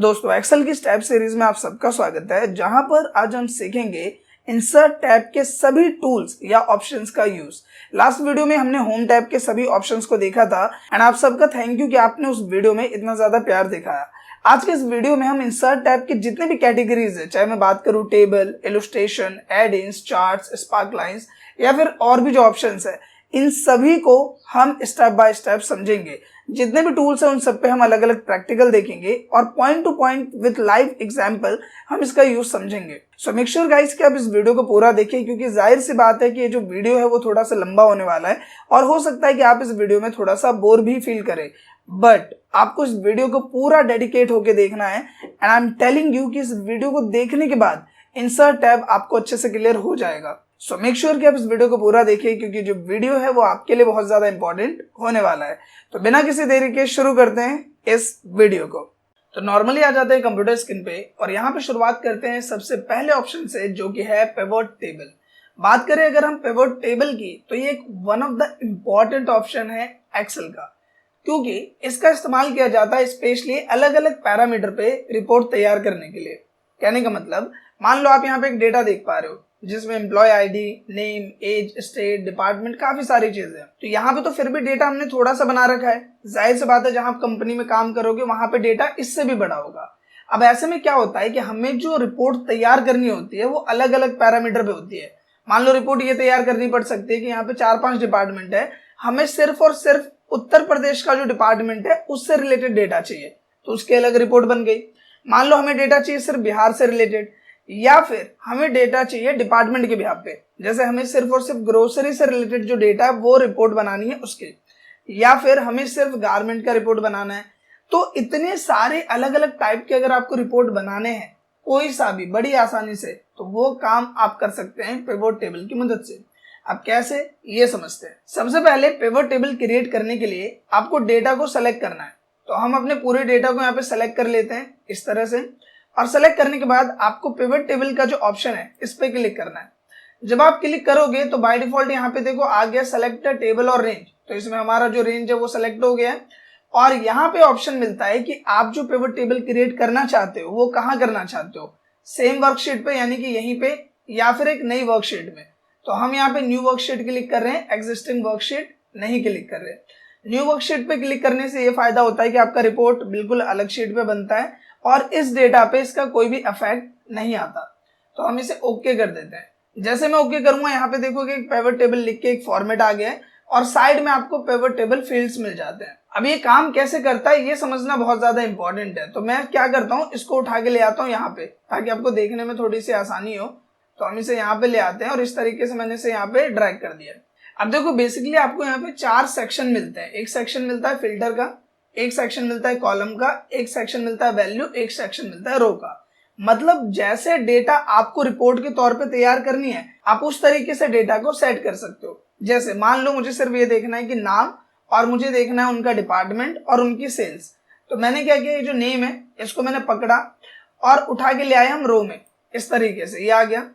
दोस्तों एक्सेल की step series में आप सबका स्वागत है, जहां पर आज हम सीखेंगे इंसर्ट टैब के सभी टूल्स या ऑप्शंस का यूज। लास्ट वीडियो में हमने होम टैब के सभी ऑप्शंस को देखा था एंड आप सबका थैंक यू कि आपने उस वीडियो में इतना ज्यादा प्यार दिखाया। आज के इस वीडियो में हम इंसर्ट टैब के जितने भी कैटेगरीज है, चाहे मैं बात करूं टेबल, इलस्ट्रेशन, एड इन्स, चार्ट्स, स्पार्क लाइंस या फिर और भी जो ऑप्शंस है, इन सभी को हम स्टेप बाय स्टेप समझेंगे। जितने भी टूल्स हैं उन सब पे हम अलग अलग प्रैक्टिकल देखेंगे और point two point with live example हम इसका यूज समझेंगे। सो मेक श्योर गाइस कि आप इस वीडियो को पूरा देखिए, क्योंकि जाहिर सी बात है कि ये जो वीडियो है वो थोड़ा सा लंबा होने वाला है और हो सकता है कि आप इस वीडियो में थोड़ा सा बोर भी फील करें, बट आपको इस वीडियो को पूरा डेडिकेट होके देखना है and I am telling you कि इस वीडियो को देखने के बाद इंसर्ट टैब आपको अच्छे से क्लियर हो जाएगा। सो मेक श्योर कि आप इस वीडियो को पूरा देखिए, क्योंकि जो वीडियो है वो आपके लिए बहुत ज्यादा इंपॉर्टेंट होने वाला है। तो बिना किसी देरी के शुरू करते हैं इस वीडियो को। तो नॉर्मली आ जाते हैं कंप्यूटर स्क्रीन पे और यहाँ पे शुरुआत करते हैं सबसे पहले ऑप्शन से, जो कि है पिवट टेबल। बात करें अगर हम पिवट टेबल की, तो ये एक one of the important option है एक्सेल का, क्योंकि इसका इस्तेमाल किया जाता है स्पेशली अलग अलग पैरामीटर पे रिपोर्ट तैयार करने के लिए। कहने का मतलब, मान लो आप यहाँ पे एक डेटा देख पा रहे हो जिसमें employee ID, name, age, state, department, काफी सारी चीजें हैं। तो यहाँ पे तो फिर भी डेटा हमने थोड़ा सा बना रखा है। जाहिर सी बात है जहां आप कंपनी में काम करोगे वहां पे डेटा इससे भी बड़ा होगा। अब ऐसे में क्या होता है कि हमें जो रिपोर्ट तैयार करनी होती है वो अलग अलग पैरामीटर पे होती है। मान लो रिपोर्ट ये तैयार करनी पड़ सकती है कि यहाँ पे 4-5 डिपार्टमेंट है, हमें सिर्फ और सिर्फ उत्तर प्रदेश का जो डिपार्टमेंट है उससे रिलेटेड डेटा चाहिए, तो उसकी अलग रिपोर्ट बन गई। मान लो हमें डेटा चाहिए सिर्फ बिहार से रिलेटेड, या फिर हमें डेटा चाहिए डिपार्टमेंट के बिहाफ पे, जैसे हमें सिर्फ और सिर्फ ग्रोसरी से रिलेटेड जो डेटा है वो रिपोर्ट बनानी है उसके, या फिर हमें सिर्फ गारमेंट का रिपोर्ट बनाना है। तो इतने सारे अलग अलग टाइप के अगर आपको रिपोर्ट बनाने हैं कोई सा भी बड़ी आसानी से, तो वो काम आप कर सकते हैं पिवट टेबल की मदद से। अब कैसे, ये समझते हैं। सबसे पहले पिवट टेबल क्रिएट करने के लिए आपको डेटा को सेलेक्ट करना है। तो हम अपने पूरे डेटा को यहाँ पे सेलेक्ट कर लेते हैं इस तरह से, और सेलेक्ट करने के बाद आपको पिवट टेबल का जो ऑप्शन है इस पे क्लिक करना है। जब आप क्लिक करोगे तो बाय डिफॉल्ट यहाँ पे देखो आ गया सेलेक्ट टेबल और रेंज। तो इसमें हमारा जो रेंज है वो सेलेक्ट हो गया है और यहाँ पे ऑप्शन मिलता है कि आप जो पिवट टेबल क्रिएट करना चाहते हो वो कहाँ करना चाहते हो, सेम वर्कशीट पे यानी कि यहीं पे, या फिर एक नई वर्कशीट में। तो हम यहाँ पे न्यू वर्कशीट क्लिक कर रहे हैं, एग्जिस्टिंग वर्कशीट नहीं क्लिक कर रहे। न्यू वर्कशीट पे क्लिक करने से ये फायदा होता है कि आपका रिपोर्ट बिल्कुल अलग शीट पे बनता है और इस डेटा पे इसका कोई भी इफेक्ट नहीं आता। तो हम इसे ओके कर देते हैं। जैसे मैं ओके करूंगा यहाँ पे देखोगे एक पिवट टेबल लिख के एक फॉर्मेट आ गया है और साइड में आपको पिवट टेबल फील्ड्स मिल जाते हैं। अब ये काम कैसे करता है ये समझना बहुत ज्यादा इंपॉर्टेंट है। तो मैं क्या करता हूँ, इसको उठा के ले आता हूँ यहाँ पे, ताकि आपको देखने में थोड़ी सी आसानी हो। तो हम इसे यहाँ पे ले आते हैं और इस तरीके से मैंने इसे यहाँ पे ड्रैग कर दिया। अब देखो बेसिकली आपको यहाँ पे 4 सेक्शन मिलते हैं। एक सेक्शन मिलता है फिल्टर का, एक सेक्शन मिलता है कॉलम का, एक सेक्शन मिलता है वैल्यू, एक सेक्शन मिलता है रो का। मतलब जैसे डेटा आपको रिपोर्ट के तौर पे तैयार करनी है, आप उस तरीके से डेटा को सेट कर सकते हो। जैसे मान लो मुझे सिर्फ ये देखना है कि नाम, और मुझे देखना है उनका डिपार्टमेंट और उनकी सेल्स। तो मैंने क्या किया, ये जो नेम है इसको मैंने पकड़ा और उठा के ले आए हम रो में, इस तरीके से ये आ गया।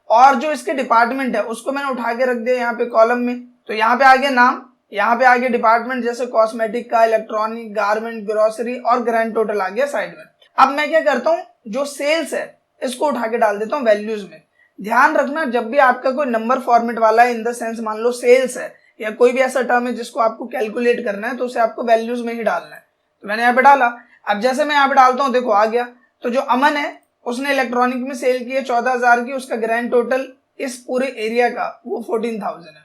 और जो इसके डिपार्टमेंट है उसको मैंने उठा के रख दिया यहाँ पे कॉलम में। तो यहाँ पे आ गया नाम, यहाँ पे आ गया डिपार्टमेंट जैसे कॉस्मेटिक का, इलेक्ट्रॉनिक, गारमेंट, ग्रोसरी, और ग्रैंड टोटल आ गया साइड में। अब मैं क्या करता हूँ, जो सेल्स है इसको उठा के डाल देता हूँ वैल्यूज में। ध्यान रखना जब भी आपका कोई नंबर फॉर्मेट वाला है, इन द सेंस मान लो सेल्स है या कोई भी ऐसा टर्म है जिसको आपको कैलकुलेट करना है, तो उसे आपको वैल्यूज में ही डालना है। तो मैंने यहाँ पे डाला। अब जैसे मैं यहाँ पे डालता हूँ देखो आ गया। तो जो अमन है उसने इलेक्ट्रॉनिक में सेल की है 14,000 की, उसका ग्रैंड टोटल इस पूरे एरिया का वो 14,000 है।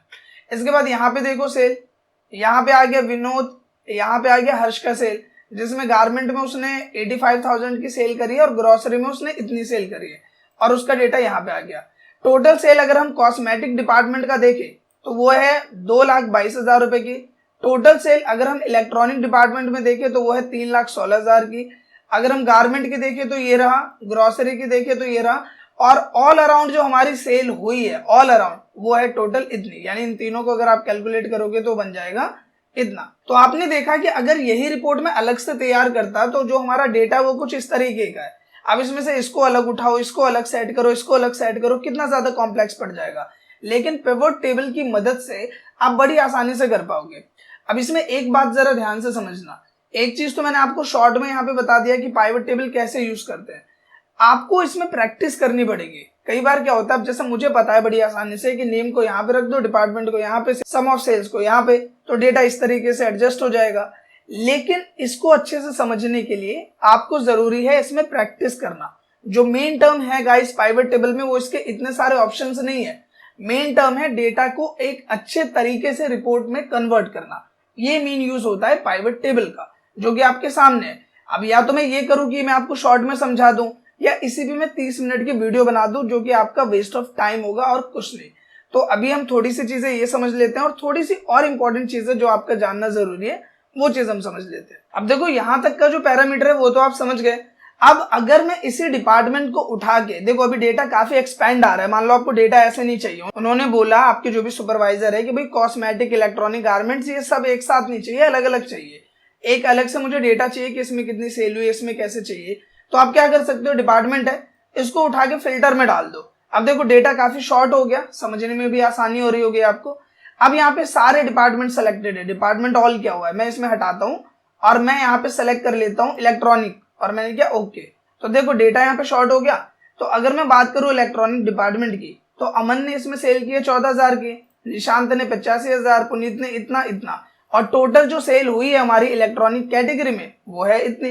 इसके बाद यहाँ पे देखो सेल, यहाँ पे आ गया विनोद, यहाँ पे आ गया हर्ष का सेल, जिसमें गारमेंट में उसने 85,000 की सेल करी है और ग्रोसरी में उसने इतनी सेल करी है, और उसका डेटा यहाँ पे आ गया। टोटल सेल अगर हम कॉस्मेटिक डिपार्टमेंट का देखें तो वो है 2,22,000 रुपए की। टोटल सेल अगर हम इलेक्ट्रॉनिक डिपार्टमेंट में देखें तो वो है 3,16,000 की। अगर हम गारमेंट की देखें तो ये रहा, ग्रोसरी की देखें तो ये रहा, और ऑल अराउंड जो हमारी सेल हुई है ऑल अराउंड वो है टोटल इतनी। यानी इन तीनों को अगर आप कैलकुलेट करोगे तो बन जाएगा इतना। तो आपने देखा कि अगर यही रिपोर्ट में अलग से तैयार करता तो जो हमारा डेटा वो कुछ इस तरीके का है। अब इसमें से इसको अलग उठाओ, इसको अलग सेट करो, इसको अलग सेट करो, कितना ज्यादा कॉम्प्लेक्स पड़ जाएगा। लेकिन पिवट टेबल की मदद से आप बड़ी आसानी से कर पाओगे। अब इसमें एक बात जरा ध्यान से समझना, एक चीज तो मैंने आपको शॉर्ट में यहाँ पे बता दिया कि पाइवट टेबल कैसे यूज करते हैं। आपको इसमें प्रैक्टिस करनी पड़ेगी। कई बार क्या होता है, अब जैसे मुझे पता है बड़ी आसानी से कि नेम को यहाँ पे रख दो, डिपार्टमेंट को यहाँ पे, सम ऑफ सेल्स को यहाँ पे, तो डेटा इस तरीके से एडजस्ट हो जाएगा। लेकिन इसको अच्छे से समझने के लिए आपको जरूरी है इसमें प्रैक्टिस करना। जो मेन टर्म है गाइस पाइवट टेबल में, वो इसके इतने सारे ऑप्शंस नहीं है। मेन टर्म है डेटा को एक अच्छे तरीके से रिपोर्ट में कन्वर्ट करना। ये मेन यूज होता है पाइवट टेबल का, जो कि आपके सामने है। अब या तो मैं ये करूं कि मैं आपको शॉर्ट में समझा दूं, या इसी भी मैं 30 मिनट की वीडियो बना दूं, जो कि आपका वेस्ट ऑफ टाइम होगा और कुछ नहीं। तो अभी हम थोड़ी सी चीजें ये समझ लेते हैं और थोड़ी सी और इंपॉर्टेंट चीजें जो आपका जानना जरूरी है वो चीज हम समझ लेते हैं। अब देखो यहां तक का जो पैरामीटर है वो तो आप समझ गए। अब अगर मैं इसी डिपार्टमेंट को उठा के, देखो अभी डेटा काफी एक्सपैंड आ रहा है, मान लो आपको डेटा ऐसे नहीं चाहिए, उन्होंने बोला आपके जो भी सुपरवाइजर है कि भाई कॉस्मेटिक, इलेक्ट्रॉनिक, गारमेंट्स ये सब एक साथ नहीं चाहिए, अलग अलग चाहिए। एक अलग से मुझे डेटा चाहिए कि इसमें कितनी सेल हुई, इसमें कैसे चाहिए। तो आप क्या कर सकते हो, डिपार्टमेंट है इसको उठा के फिल्टर में डाल दो। अब देखो डेटा काफी शॉर्ट हो गया, समझने में भी आसानी हो रही होगी आपको। अब यहाँ पे सारे डिपार्टमेंट सेलेक्टेड है, डिपार्टमेंट ऑल क्या हुआ है, मैं इसमें हटाता हूँ और मैं यहाँ पे सेलेक्ट कर लेता हूँ इलेक्ट्रॉनिक, और मैंने क्या ओके। तो देखो डेटा यहाँ पे शॉर्ट हो गया। तो अगर मैं बात करूँ इलेक्ट्रॉनिक डिपार्टमेंट की, तो अमन ने इसमें सेल किए 14,000 की, निशांत ने 85,000, पुनीत ने इतना इतना, और टोटल जो सेल हुई है हमारी इलेक्ट्रॉनिक कैटेगरी में वो है इतनी।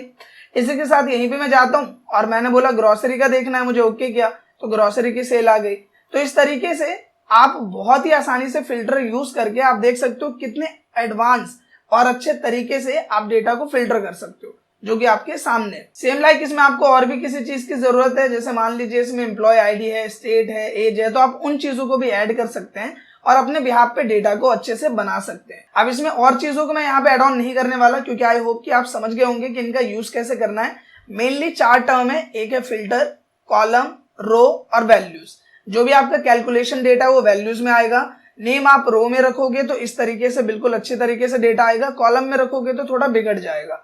इसी के साथ यहीं पे मैं जाता हूँ और मैंने बोला ग्रोसरी का देखना है मुझे, ओके किया तो ग्रोसरी की सेल आ गई। तो इस तरीके से आप बहुत ही आसानी से फिल्टर यूज करके आप देख सकते हो कितने एडवांस और अच्छे तरीके से आप डेटा को फिल्टर कर सकते हो, जो कि आपके सामने। सेम लाइक इसमें आपको और भी किसी चीज की जरूरत है, जैसे मान लीजिए इसमें एम्प्लॉय आईडी है, स्टेट है, एज है, तो आप उन चीजों को भी ऐड कर सकते हैं और अपने बिहाफ पे डेटा को अच्छे से बना सकते हैं। अब इसमें और चीजों को मैं यहाँ पे ऐड ऑन नहीं करने वाला, क्योंकि आई होप कि आप समझ गए होंगे कि इनका यूज कैसे करना है। मेनली 4 टर्म है, एक है फिल्टर, कॉलम, रो और वैल्यूज। जो भी आपका कैलकुलेशन डेटा है वो वैल्यूज में आएगा। नेम आप रो में रखोगे तो इस तरीके से बिल्कुल अच्छे तरीके से डेटा आएगा, कॉलम में रखोगे तो थोड़ा बिगड़ जाएगा।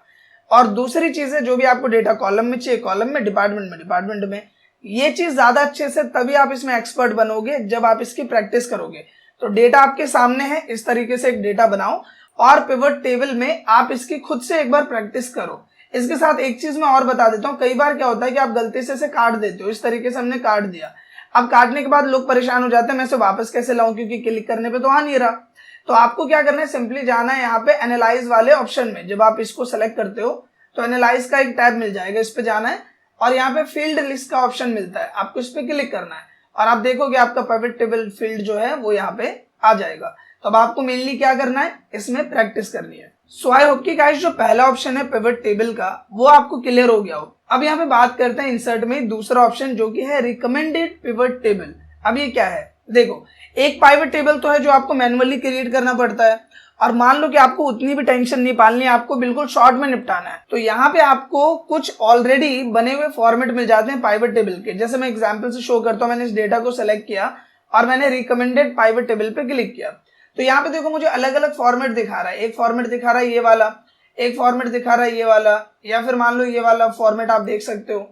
और दूसरी चीज है, जो भी आपको डेटा कॉलम में चाहिए कॉलम में, डिपार्टमेंट में। ये चीज ज्यादा अच्छे से तभी आप इसमें एक्सपर्ट बनोगे जब आप इसकी प्रैक्टिस करोगे। तो डेटा आपके सामने है, इस तरीके से एक डेटा बनाओ और पिवट टेबल में आप इसकी खुद से एक बार प्रैक्टिस करो। इसके साथ एक चीज मैं और बता देता हूँ, कई बार क्या होता है कि आप गलती से इसे काट देते हो, इस तरीके से हमने काट दिया। अब काटने के बाद लोग परेशान हो जाते हैं, मैं इसे वापस कैसे लाऊं क्योंकि क्लिक करने पे तो आ नहीं रहा। तो आपको क्या करना है, सिंपली जाना है यहाँ पे एनालाइज वाले ऑप्शन में। जब आप इसको सेलेक्ट करते हो तो एनालाइज का एक टैब मिल जाएगा, इस पे जाना है और यहाँ पे फील्ड लिस्ट का ऑप्शन मिलता है, आपको इस पे क्लिक करना है और आप देखोगे आपका पिवट टेबल फील्ड जो है वो यहाँ पे आ जाएगा। तो अब आपको मेनली क्या करना है, इसमें प्रैक्टिस करनी है। सो आई होप कि गाइस जो पहला ऑप्शन है पिवट टेबल का वो आपको क्लियर हो गया हो। अब यहाँ पे बात करते हैं इंसर्ट में दूसरा ऑप्शन, जो कि है रिकमेंडेड पिवट टेबल। अब ये क्या है, देखो एक पाइवट टेबल तो है जो आपको मैन्युअली क्रिएट करना पड़ता है, और मान लो कि आपको उतनी भी टेंशन नहीं पालनी है, आपको बिल्कुल शॉर्ट में निपटाना है, तो यहाँ पे आपको कुछ ऑलरेडी बने हुए फॉर्मेट मिल जाते हैं पाइवट टेबल के। जैसे मैं एग्जांपल से शो करता हूँ, मैंने इस डेटा को सेलेक्ट किया और मैंने रिकमेंडेड पाइवट टेबल पे क्लिक किया। तो यहाँ पे देखो मुझे अलग अलग फॉर्मेट दिखा रहा है, एक फॉर्मेट दिखा रहा है ये वाला, एक फॉर्मेट दिखा रहा है ये वाला, या फिर मान लो ये वाला फॉर्मेट आप देख सकते हो,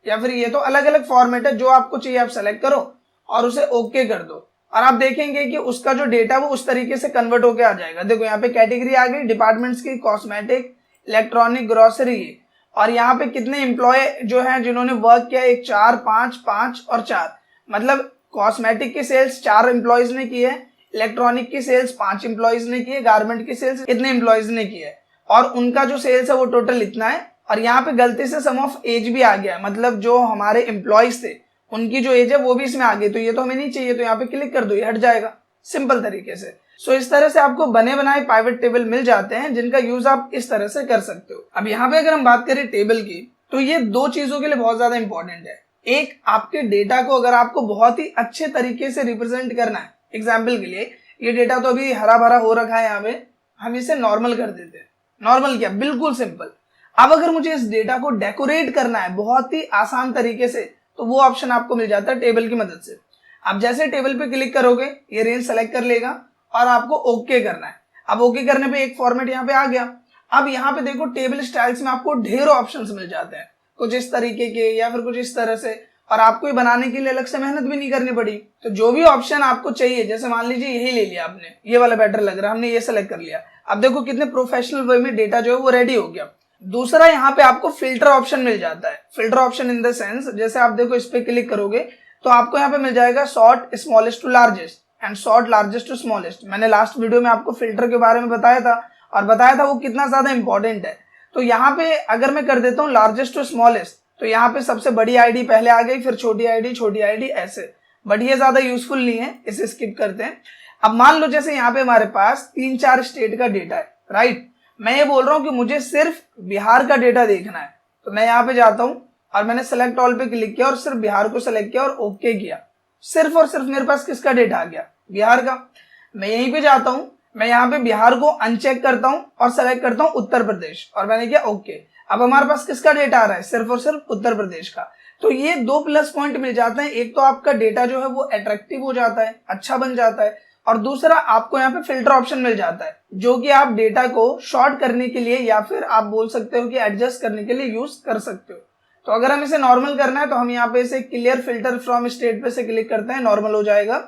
या फिर ये। तो अलग अलग फॉर्मेट है, जो आपको चाहिए आप सेलेक्ट करो और उसे ओके कर दो और आप देखेंगे कि उसका जो डेटा वो उस तरीके से कन्वर्ट होकर आ जाएगा। देखो यहाँ पे कैटेगरी आ गई डिपार्टमेंट्स की, कॉस्मेटिक, इलेक्ट्रॉनिक, ग्रोसरी, और यहाँ पे कितने एम्प्लॉय जो है जिन्होंने वर्क किया, 1, 4, 5, 5 और 4। मतलब कॉस्मेटिक की सेल्स 4 एम्प्लॉयज ने की है, इलेक्ट्रॉनिक की सेल्स 5 एम्प्लॉयज ने की है, गारमेंट की सेल्स इतने एम्प्लॉयज ने की है, और उनका जो सेल्स है वो टोटल इतना है। और यहाँ पे गलती से सम ऑफ एज भी आ गया, मतलब जो हमारे एम्प्लॉयज थे उनकी जो एज है वो भी इसमें आ गई। तो ये तो हमें नहीं चाहिए, तो यहाँ पे क्लिक कर दो, ये हट जाएगा सिंपल तरीके से। सो इस तरह से आपको बने बनाए पाइवट टेबल मिल जाते हैं, जिनका यूज आप इस तरह से कर सकते हो। अब यहाँ पे अगर हम बात करें टेबल की, तो ये 2 चीजों के लिए बहुत ज्यादा इंपॉर्टेंट है। एक, आपके डेटा को अगर आपको बहुत ही अच्छे तरीके से रिप्रेजेंट करना है, एग्जाम्पल के लिए ये डेटा तो अभी हरा भरा हो रखा है, यहाँ पे हम इसे नॉर्मल कर देते हैं। नॉर्मल क्या, बिल्कुल सिंपल। अब अगर मुझे इस डेटा को डेकोरेट करना है बहुत ही आसान तरीके से, तो वो ऑप्शन आपको मिल जाता है टेबल की मदद से। आप जैसे टेबल पे क्लिक करोगे ये रेंज सेलेक्ट कर लेगा और आपको ओके करना है। अब ओके करने पे एक फॉर्मेट यहाँ पे आ गया। अब यहाँ पे देखो टेबल स्टाइल्स में आपको ढेरों ऑप्शंस मिल जाते हैं, कुछ इस तरीके के या फिर कुछ इस तरह से, और आपको ये बनाने के लिए अलग से मेहनत भी नहीं करनी पड़ी। तो जो भी ऑप्शन आपको चाहिए, जैसे मान लीजिए यही ले लिया आपने, ये वाला बेटर लग रहा है, हमने ये सेलेक्ट कर लिया। अब देखो कितने प्रोफेशनल वे में डेटा जो है वो रेडी हो गया। दूसरा यहाँ पे आपको फिल्टर ऑप्शन मिल जाता है। Filter option in the sense, जैसे आप देखो इस पे क्लिक करोगे तो आपको यहाँ पे मिल जाएगा sort smallest to largest and sort largest to smallest. मैंने लास्ट वीडियो में आपको फिल्टर के बारे में बताया था और बताया था वो कितना ज्यादा इंपॉर्टेंट है। तो यहाँ पे अगर मैं कर देता हूँ लार्जेस्ट टू स्मॉलेस्ट, तो यहाँ पे सबसे बड़ी आईडी पहले आ गई, फिर छोटी आईडी ऐसे, बट ये ज्यादा यूजफुल नहीं है, इसे स्किप करते हैं। अब मान लो जैसे यहाँ पे हमारे पास 3-4 स्टेट का डेटा है, राइट। मैं ये बोल रहा हूँ कि मुझे सिर्फ बिहार का डेटा देखना है, तो मैं यहाँ पे जाता हूँ और मैंने सेलेक्ट ऑल पे क्लिक किया और सिर्फ बिहार को सेलेक्ट किया और ओके किया। सिर्फ और सिर्फ मेरे पास किसका डेटा आ गया, बिहार का। मैं यहीं पे जाता हूँ, मैं यहाँ पे बिहार को अनचेक करता हूँ और सेलेक्ट करता हूँ उत्तर प्रदेश और मैंने किया ओके। अब हमारे पास किसका डेटा आ रहा है, सिर्फ और सिर्फ उत्तर प्रदेश का। तो ये 2 प्लस पॉइंट मिल जाते हैं। एक तो आपका डेटा जो है वो अट्रैक्टिव हो जाता है, अच्छा बन जाता है, और दूसरा आपको यहाँ पे फिल्टर ऑप्शन मिल जाता है जो कि आप डेटा को शॉर्ट करने के लिए या फिर आप बोल सकते हो कि एडजस्ट करने के लिए यूज कर सकते हो। तो अगर हम इसे नॉर्मल करना है तो हम यहाँ पे इसे क्लियर फिल्टर फ्रॉम स्टेट पे से क्लिक करते हैं, नॉर्मल हो जाएगा।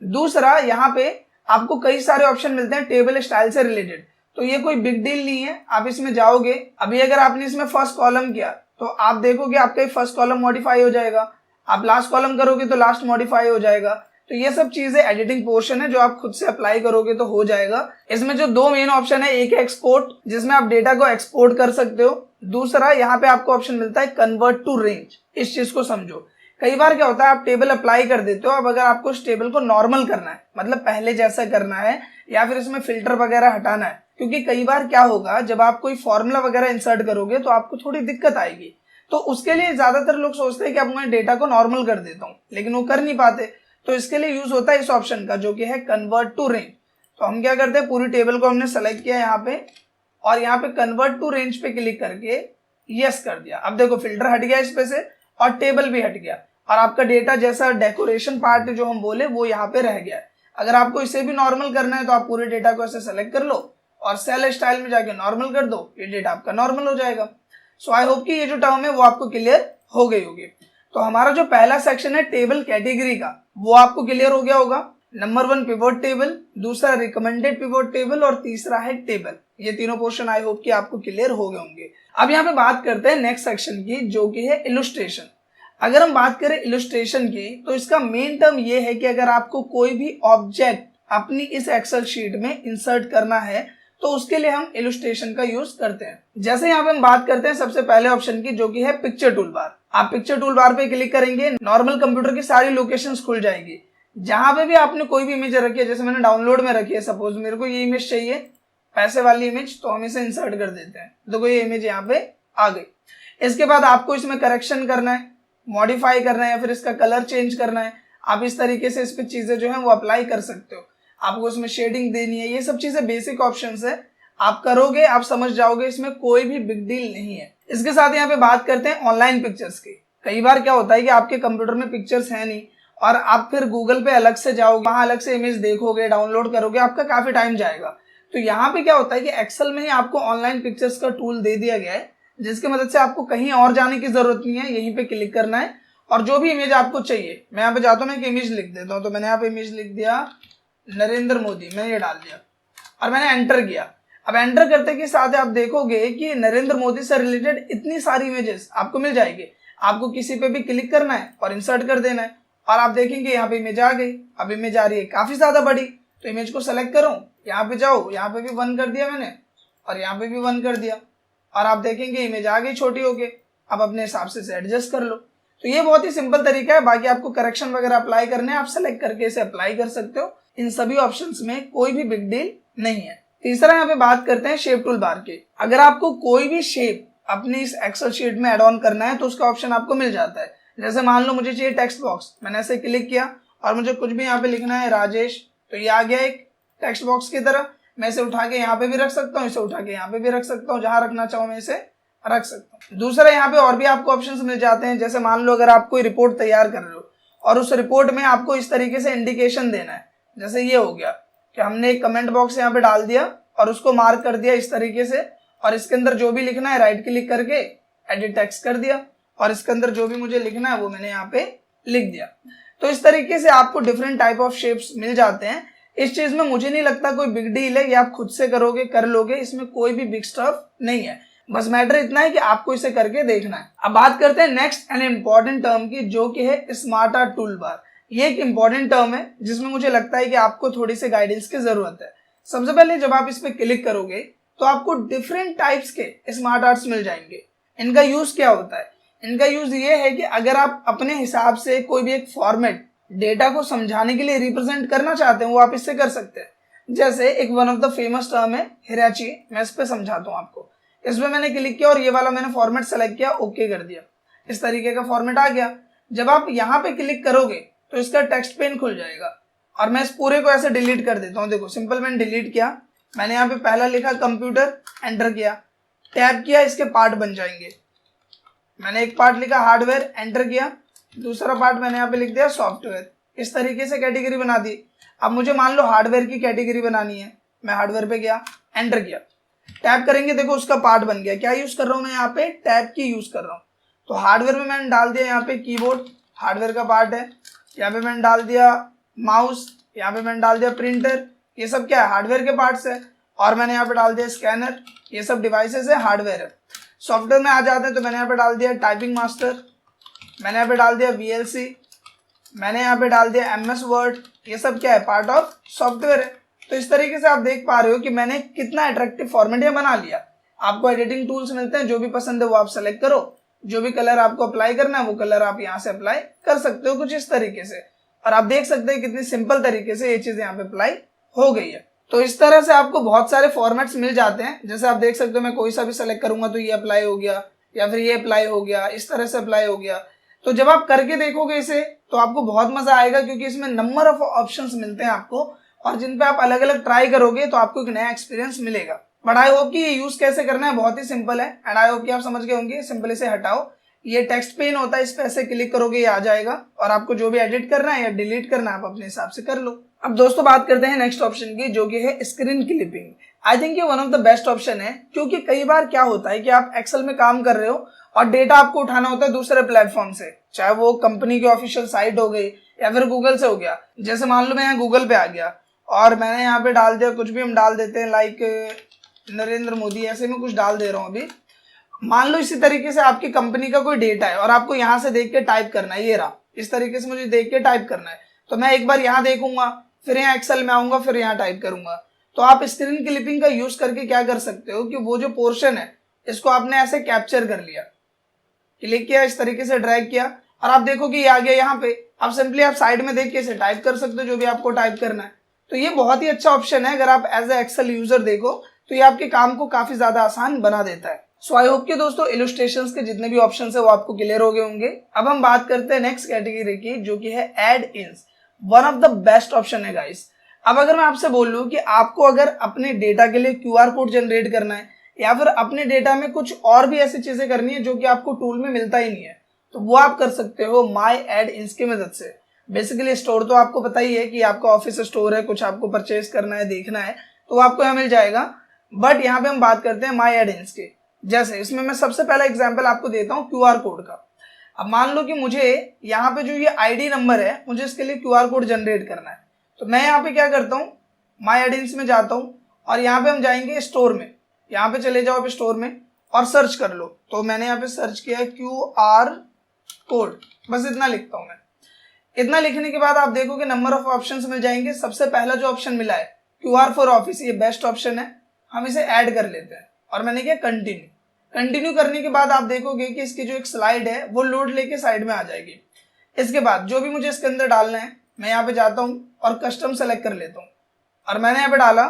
दूसरा यहाँ पे आपको कई सारे ऑप्शन मिलते हैं टेबल स्टाइल से रिलेटेड, तो ये कोई बिग डील नहीं है। आप इसमें जाओगे, अभी अगर आपने इसमें फर्स्ट कॉलम किया तो आप देखोगे आपका फर्स्ट कॉलम मॉडिफाई हो जाएगा, आप लास्ट कॉलम करोगे तो लास्ट मॉडिफाई हो जाएगा। तो ये सब चीजें एडिटिंग पोर्शन है जो आप खुद से अप्लाई करोगे तो हो जाएगा। इसमें जो 2 मेन ऑप्शन है, एक है एक्सपोर्ट जिसमें आप डेटा को एक्सपोर्ट कर सकते हो, दूसरा यहाँ पे आपको ऑप्शन मिलता है कन्वर्ट टू रेंज। इस चीज को समझो, कई बार क्या होता है आप टेबल अप्लाई कर देते हो, अब अगर आपको इस टेबल को नॉर्मल करना है, मतलब पहले जैसा करना है, या फिर इसमें फिल्टर वगैरह हटाना है, क्योंकि कई बार क्या होगा जब आप कोई फॉर्मूला वगैरह इंसर्ट करोगे तो आपको थोड़ी दिक्कत आएगी। तो उसके लिए ज्यादातर लोग सोचते हैं कि अब मैं डेटा को नॉर्मल कर देता हूँ, लेकिन वो कर नहीं पाते। तो इसके लिए यूज होता है इस ऑप्शन का जो कि है कन्वर्ट टू रेंज। तो हम क्या करते हैं, पूरी टेबल को हमने सेलेक्ट किया यहाँ पे और यहाँ पे कन्वर्ट टू रेंज पे क्लिक करके यस कर दिया। अब देखो फिल्टर हट गया इस पे से और टेबल भी हट गया और आपका डेटा जैसा डेकोरेशन पार्ट जो हम बोले वो यहाँ पे रह गया है। अगर आपको इसे भी नॉर्मल करना है तो आप पूरे डेटा को ऐसे सेलेक्ट कर लो और सेल स्टाइल में जाके नॉर्मल कर दो, ये डेटा आपका नॉर्मल हो जाएगा। सो आई होप कि ये जो टर्म है वो आपको क्लियर हो गई होगी। तो हमारा जो पहला सेक्शन है टेबल कैटेगरी का वो आपको क्लियर हो गया होगा। नंबर 1 पिवोट टेबल, दूसरा रिकमेंडेड पिवोट टेबल और तीसरा है टेबल। ये तीनों पोर्शन आई होप कि आपको क्लियर हो गए होंगे। अब यहाँ पे बात करते हैं नेक्स्ट सेक्शन की जो कि है इलस्ट्रेशन। अगर हम बात करें इलस्ट्रेशन की तो इसका मेन टर्म ये है कि अगर आपको कोई भी ऑब्जेक्ट अपनी इस एक्सेल शीट में इंसर्ट करना है तो उसके लिए हम इलस्ट्रेशन का यूज करते हैं। जैसे यहाँ पे हम बात करते हैं सबसे पहले ऑप्शन की जो कि है पिक्चर टूल बार। आप पिक्चर टूल बार पे क्लिक करेंगे, नॉर्मल कंप्यूटर की सारी लोकेशंस खुल जाएगी। जहां पे भी आपने कोई भी इमेज रखी है, जैसे मैंने डाउनलोड में रखी है, सपोज मेरे को ये इमेज चाहिए पैसे वाली इमेज, तो हम इसे इंसर्ट कर देते हैं। देखो ये इमेज यहाँ पे आ गई। इसके बाद आपको इसमें करेक्शन करना है, मॉडिफाई करना है या फिर इसका कलर चेंज करना है। आप इस तरीके से इस पे चीजें जो है वो अप्लाई कर सकते हो। आपको इसमें शेडिंग देनी है, ये सब चीजें बेसिक ऑप्शंस है, आप करोगे आप समझ जाओगे, इसमें कोई भी बिग डील नहीं है। इसके साथ यहाँ पे बात करते हैं ऑनलाइन पिक्चर्स की। कई बार क्या होता है कि आपके कंप्यूटर में पिक्चर्स है नहीं और आप फिर गूगल पे अलग से जाओगे, वहां अलग से इमेज देखोगे, डाउनलोड करोगे, आपका काफी टाइम जाएगा। तो यहाँ पे क्या होता है कि एक्सेल में ही आपको ऑनलाइन पिक्चर्स का टूल दे दिया गया है जिसकी मदद से आपको कहीं और जाने की जरूरत नहीं है, यहीं पे क्लिक करना है और जो भी इमेज आपको चाहिए, मैं यहाँ पे जाता हूँ, मैं एक इमेज लिख देता हूँ। तो मैंने यहाँ पे इमेज लिख दिया नरेंद्र मोदी, मैंने ये डाल दिया और मैंने एंटर किया। अब एंटर करते के साथ आप देखोगे कि नरेंद्र मोदी से रिलेटेड इतनी सारी इमेजेस आपको मिल जाएगी। आपको किसी पे भी क्लिक करना है और इंसर्ट कर देना है और आप देखेंगे यहाँ पे इमेज आ गई। अब इमेज आ रही है काफी ज्यादा बड़ी, तो इमेज को सेलेक्ट करो, यहाँ पे जाओ, यहाँ पे भी 1 कर दिया मैंने और यहाँ पे भी 1 कर दिया और आप देखेंगे इमेज आ गई छोटी होके। अब अपने हिसाब से एडजस्ट कर लो। तो ये बहुत ही सिंपल तरीका है। बाकी आपको करेक्शन वगैरह अप्लाई करने हैं, आप सेलेक्ट करके इसे अप्लाई कर सकते हो। इन सभी ऑप्शंस में कोई भी बिग डील नहीं है। तीसरा यहाँ पे बात करते हैं शेप टूल बार की। अगर आपको कोई भी शेप अपनी इस एक्सेल शीट में एड ऑन करना है तो उसका ऑप्शन आपको मिल जाता है। जैसे मान लो मुझे चाहिए टेक्स्ट बॉक्स, मैंने ऐसे क्लिक किया और मुझे कुछ भी यहाँ पे लिखना है राजेश, तो ये आ गया एक टेक्स्ट बॉक्स की तरह। मैं इसे उठा के यहाँ पे भी रख सकता हूँ, इसे उठा के यहाँ पे भी रख सकता हूँ, जहां रखना चाहूँ मैं इसे रख सकता हूँ। दूसरा यहाँ पे और भी आपको ऑप्शंस मिल जाते हैं। जैसे मान लो अगर आप कोई रिपोर्ट तैयार कर रहे हो और उस रिपोर्ट में आपको इस तरीके से इंडिकेशन देना है, जैसे ये हो गया कि हमने एक कमेंट बॉक्स यहाँ पे डाल दिया और उसको मार्क कर दिया इस तरीके से और इसके अंदर जो भी लिखना है राइट क्लिक करके एडिट टेक्स्ट कर दिया और इसके अंदर जो भी मुझे लिखना है वो मैंने यहाँ पे लिख दिया। तो इस तरीके से आपको डिफरेंट टाइप ऑफ शेप्स मिल जाते हैं। इस चीज में मुझे नहीं लगता कोई बिग डील है, ये आप खुद से करोगे कर लोगे, इसमें कोई भी बिग स्टफ नहीं है। बस मैटर इतना है कि आपको इसे करके देखना है। अब बात करते हैं नेक्स्ट एंड इम्पॉर्टेंट टर्म की, जो कि है स्मार्ट आर्ट टूल बार। ये एक इम्पॉर्टेंट टर्म है जिसमें मुझे लगता है कि आपको थोड़ी सी गाइडेंस की जरूरत है। सबसे पहले जब आप इस पे क्लिक करोगे तो आपको डिफरेंट टाइप्स के स्मार्ट आर्ट्स मिल जाएंगे। इनका यूज क्या होता है? इनका यूज ये है कि अगर आप अपने हिसाब से कोई भी एक फॉर्मेट डेटा को समझाने के लिए रिप्रेजेंट करना चाहते हैं वो आप इससे कर सकते हैं। जैसे एक one of the famous term है हिराची, मैं इस पे समझाता हूँ आपको। इसमें मैंने क्लिक किया और ये वाला मैंने फॉर्मेट सेलेक्ट किया, ओके कर दिया, इस तरीके का फॉर्मेट आ गया। जब आप यहाँ पे क्लिक करोगे तो इसका टेक्स्ट पेन खुल जाएगा और मैं इस पूरे को ऐसे डिलीट कर देता हूँ। देखो सिंपल मैंने डिलीट किया, मैंने यहाँ पे पहला लिखा कंप्यूटर, एंटर किया, टैब किया, इसके पार्ट बन जाएंगे। मैंने एक पार्ट लिखा हार्डवेयर, एंटर किया, दूसरा पार्ट मैंने यहाँ पे लिख दिया सॉफ्टवेयर। इस तरीके से कैटेगरी बना दी। अब मुझे मान लो हार्डवेयर की कैटेगरी बनानी है, मैं हार्डवेयर पे गया, एंटर किया, टैब करेंगे, देखो उसका पार्ट बन गया। क्या यूज कर रहा हूँ मैं यहाँ पे? टैब की यूज कर रहा हूँ। तो हार्डवेयर में मैंने डाल दिया यहाँ पे कीबोर्ड, हार्डवेयर का पार्ट है। यहाँ पे मैंने डाल दिया माउस, यहाँ पे मैंने डाल दिया प्रिंटर, ये सब क्या है? हार्डवेयर के पार्ट्स है। और मैंने यहाँ पे डाल दिया स्कैनर, ये सब डिवाइसेस है, हार्डवेयर है। सॉफ्टवेयर में आ जाते हैं तो मैंने यहाँ पे डाल दिया टाइपिंग मास्टर, मैंने यहाँ पे डाल दिया VLC, मैंने यहाँ पे डाल दिया MS वर्ड, ये सब क्या है? पार्ट ऑफ सॉफ्टवेयर है। तो इस तरीके से आप देख पा रहे हो कि मैंने कितना अट्रैक्टिव फॉर्मेट ये बना लिया। आपको एडिटिंग टूल्स मिलते हैं, जो भी पसंद है वो आप सेलेक्ट करो, जो भी कलर आपको अप्लाई करना है वो कलर आप यहाँ से अप्लाई कर सकते हो कुछ इस तरीके से। और आप देख सकते हैं कितनी सिंपल तरीके से ये चीज यहाँ पे अप्लाई हो गई है। तो इस तरह से आपको बहुत सारे फॉर्मेट्स मिल जाते हैं। जैसे आप देख सकते हो मैं कोई सा भी सेलेक्ट करूंगा तो ये अप्लाई हो गया, या फिर ये अप्लाई हो गया, इस तरह से अप्लाई हो गया। तो जब आप करके देखोगे इसे तो आपको बहुत मजा आएगा, क्योंकि इसमें नंबर ऑफ ऑप्शंस मिलते हैं आपको, और जिन पे आप अलग अलग ट्राई करोगे तो आपको एक नया एक्सपीरियंस मिलेगा। बट आई होप कि ये यूज कैसे करना है बहुत ही सिंपल है, एंड आई होप कि आप समझ गए होंगे। सिंपली से हटाओ, ये टेक्स्ट पेन होता है, इस पे ऐसे क्लिक करोगे ये आ जाएगा, और आपको जो भी एडिट करना है या डिलीट करना है आप अपने हिसाब से कर लो। अब दोस्तों बात करते हैं नेक्स्ट ऑप्शन की, जो कि है स्क्रीन क्लिपिंग। आई थिंक ये one of the best option है, क्योंकि कई बार क्या होता है कि आप एक्सेल में काम कर रहे हो और डेटा आपको उठाना होता है दूसरे प्लेटफॉर्म से, चाहे वो कंपनी की ऑफिशियल साइट हो गई या फिर गूगल से हो गया। जैसे मान लो मैं यहाँ गूगल पे आ गया और मैंने यहाँ पे डाल दिया, कुछ भी हम डाल देते हैं, लाइक नरेंद्र मोदी, ऐसे में कुछ डाल दे रहा हूँ अभी। मान लो इसी तरीके से आपकी कंपनी का कोई डेटा है और आपको यहाँ से देख के टाइप करना है, ये रहा, इस तरीके से मुझे देख के टाइप करना है। तो मैं एक बार यहाँ देखूंगा, फिर यहाँ एक्सेल में आऊंगा, फिर यहाँ टाइप करूंगा। तो आप स्क्रीन क्लिपिंग का यूज करके क्या कर सकते हो कि वो जो पोर्शन है इसको आपने ऐसे कैप्चर कर लिया, क्लिक किया, इस तरीके से ड्रैग किया, और आप देखो कि ये आ गया यहाँ पे। आप सिंपली आप साइड में देख के इसे टाइप कर सकते हो जो भी आपको टाइप करना है। तो ये बहुत ही अच्छा ऑप्शन है। अगर आप एज ए एक्सेल यूजर देखो तो ये आपके काम को काफी ज्यादा आसान बना देता है। सो आई होप कि दोस्तों इलस्ट्रेशंस के जितने भी ऑप्शंस है वो आपको क्लियर हो गए होंगे। अब हम बात करते हैं नेक्स्ट कैटेगरी की, जो कि है add ins. One of the best option है गाइस। अब अगर मैं आपसे बोल लूं कि आपको अगर अपने डेटा के लिए QR कोड जनरेट करना है, या फिर अपने डेटा में कुछ और भी ऐसी चीजें करनी है जो कि आपको टूल में मिलता ही नहीं है, तो वो आप कर सकते हो माई एड इन्स की मदद से। बेसिकली स्टोर तो आपको पता ही है कि आपका ऑफिस स्टोर है, कुछ आपको परचेज करना है, देखना है, तो वो आपको यहाँ मिल जाएगा। बट यहाँ पे हम बात करते हैं माई एड इन्स की। जैसे इसमें मैं सबसे पहला एग्जाम्पल आपको देता हूँ QR कोड का। अब मान लो कि मुझे यहाँ पे जो ये ID नंबर है, मुझे इसके लिए QR कोड जनरेट करना है। तो मैं यहाँ पे क्या करता हूँ, माई एड इन्स में जाता हूँ और यहाँ पे हम जाएंगे स्टोर में। यहाँ पे चले जाओ आप स्टोर में और सर्च कर लो। तो मैंने यहाँ पे सर्च किया QR कोड, बस इतना लिखता हूँ मैं। इतना लिखने के बाद आप देखो कि नंबर ऑफ ऑप्शंस मिल जाएंगे। सबसे पहला जो ऑप्शन मिला है QR फॉर ऑफिस, ये बेस्ट ऑप्शन है, हम इसे ऐड कर लेते हैं। और मैंने किया कंटिन्यू। कंटिन्यू करने के बाद आप देखोगे कि इसकी जो एक स्लाइड है वो लोड लेके साइड में आ जाएगी। इसके बाद जो भी मुझे इसके अंदर डालना है, मैं यहाँ पे जाता हूँ और कस्टम सेलेक्ट कर लेता हूँ, और मैंने यहाँ पे डाला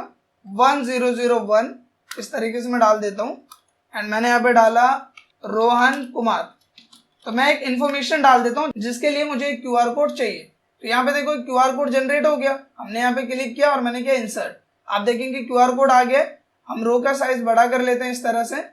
1001, इस तरीके से मैं डाल देता हूँ। एंड मैंने यहाँ पे डाला रोहन कुमार। तो मैं एक इन्फॉर्मेशन डाल देता हूँ जिसके लिए मुझे एक QR कोड चाहिए। तो यहाँ पे देखो QR कोड जनरेट हो गया। हमने यहाँ पे क्लिक किया और मैंने किया इंसर्ट। आप देखेंगे QR कोड आ गया। हम रो का साइज बड़ा कर लेते हैं इस तरह से,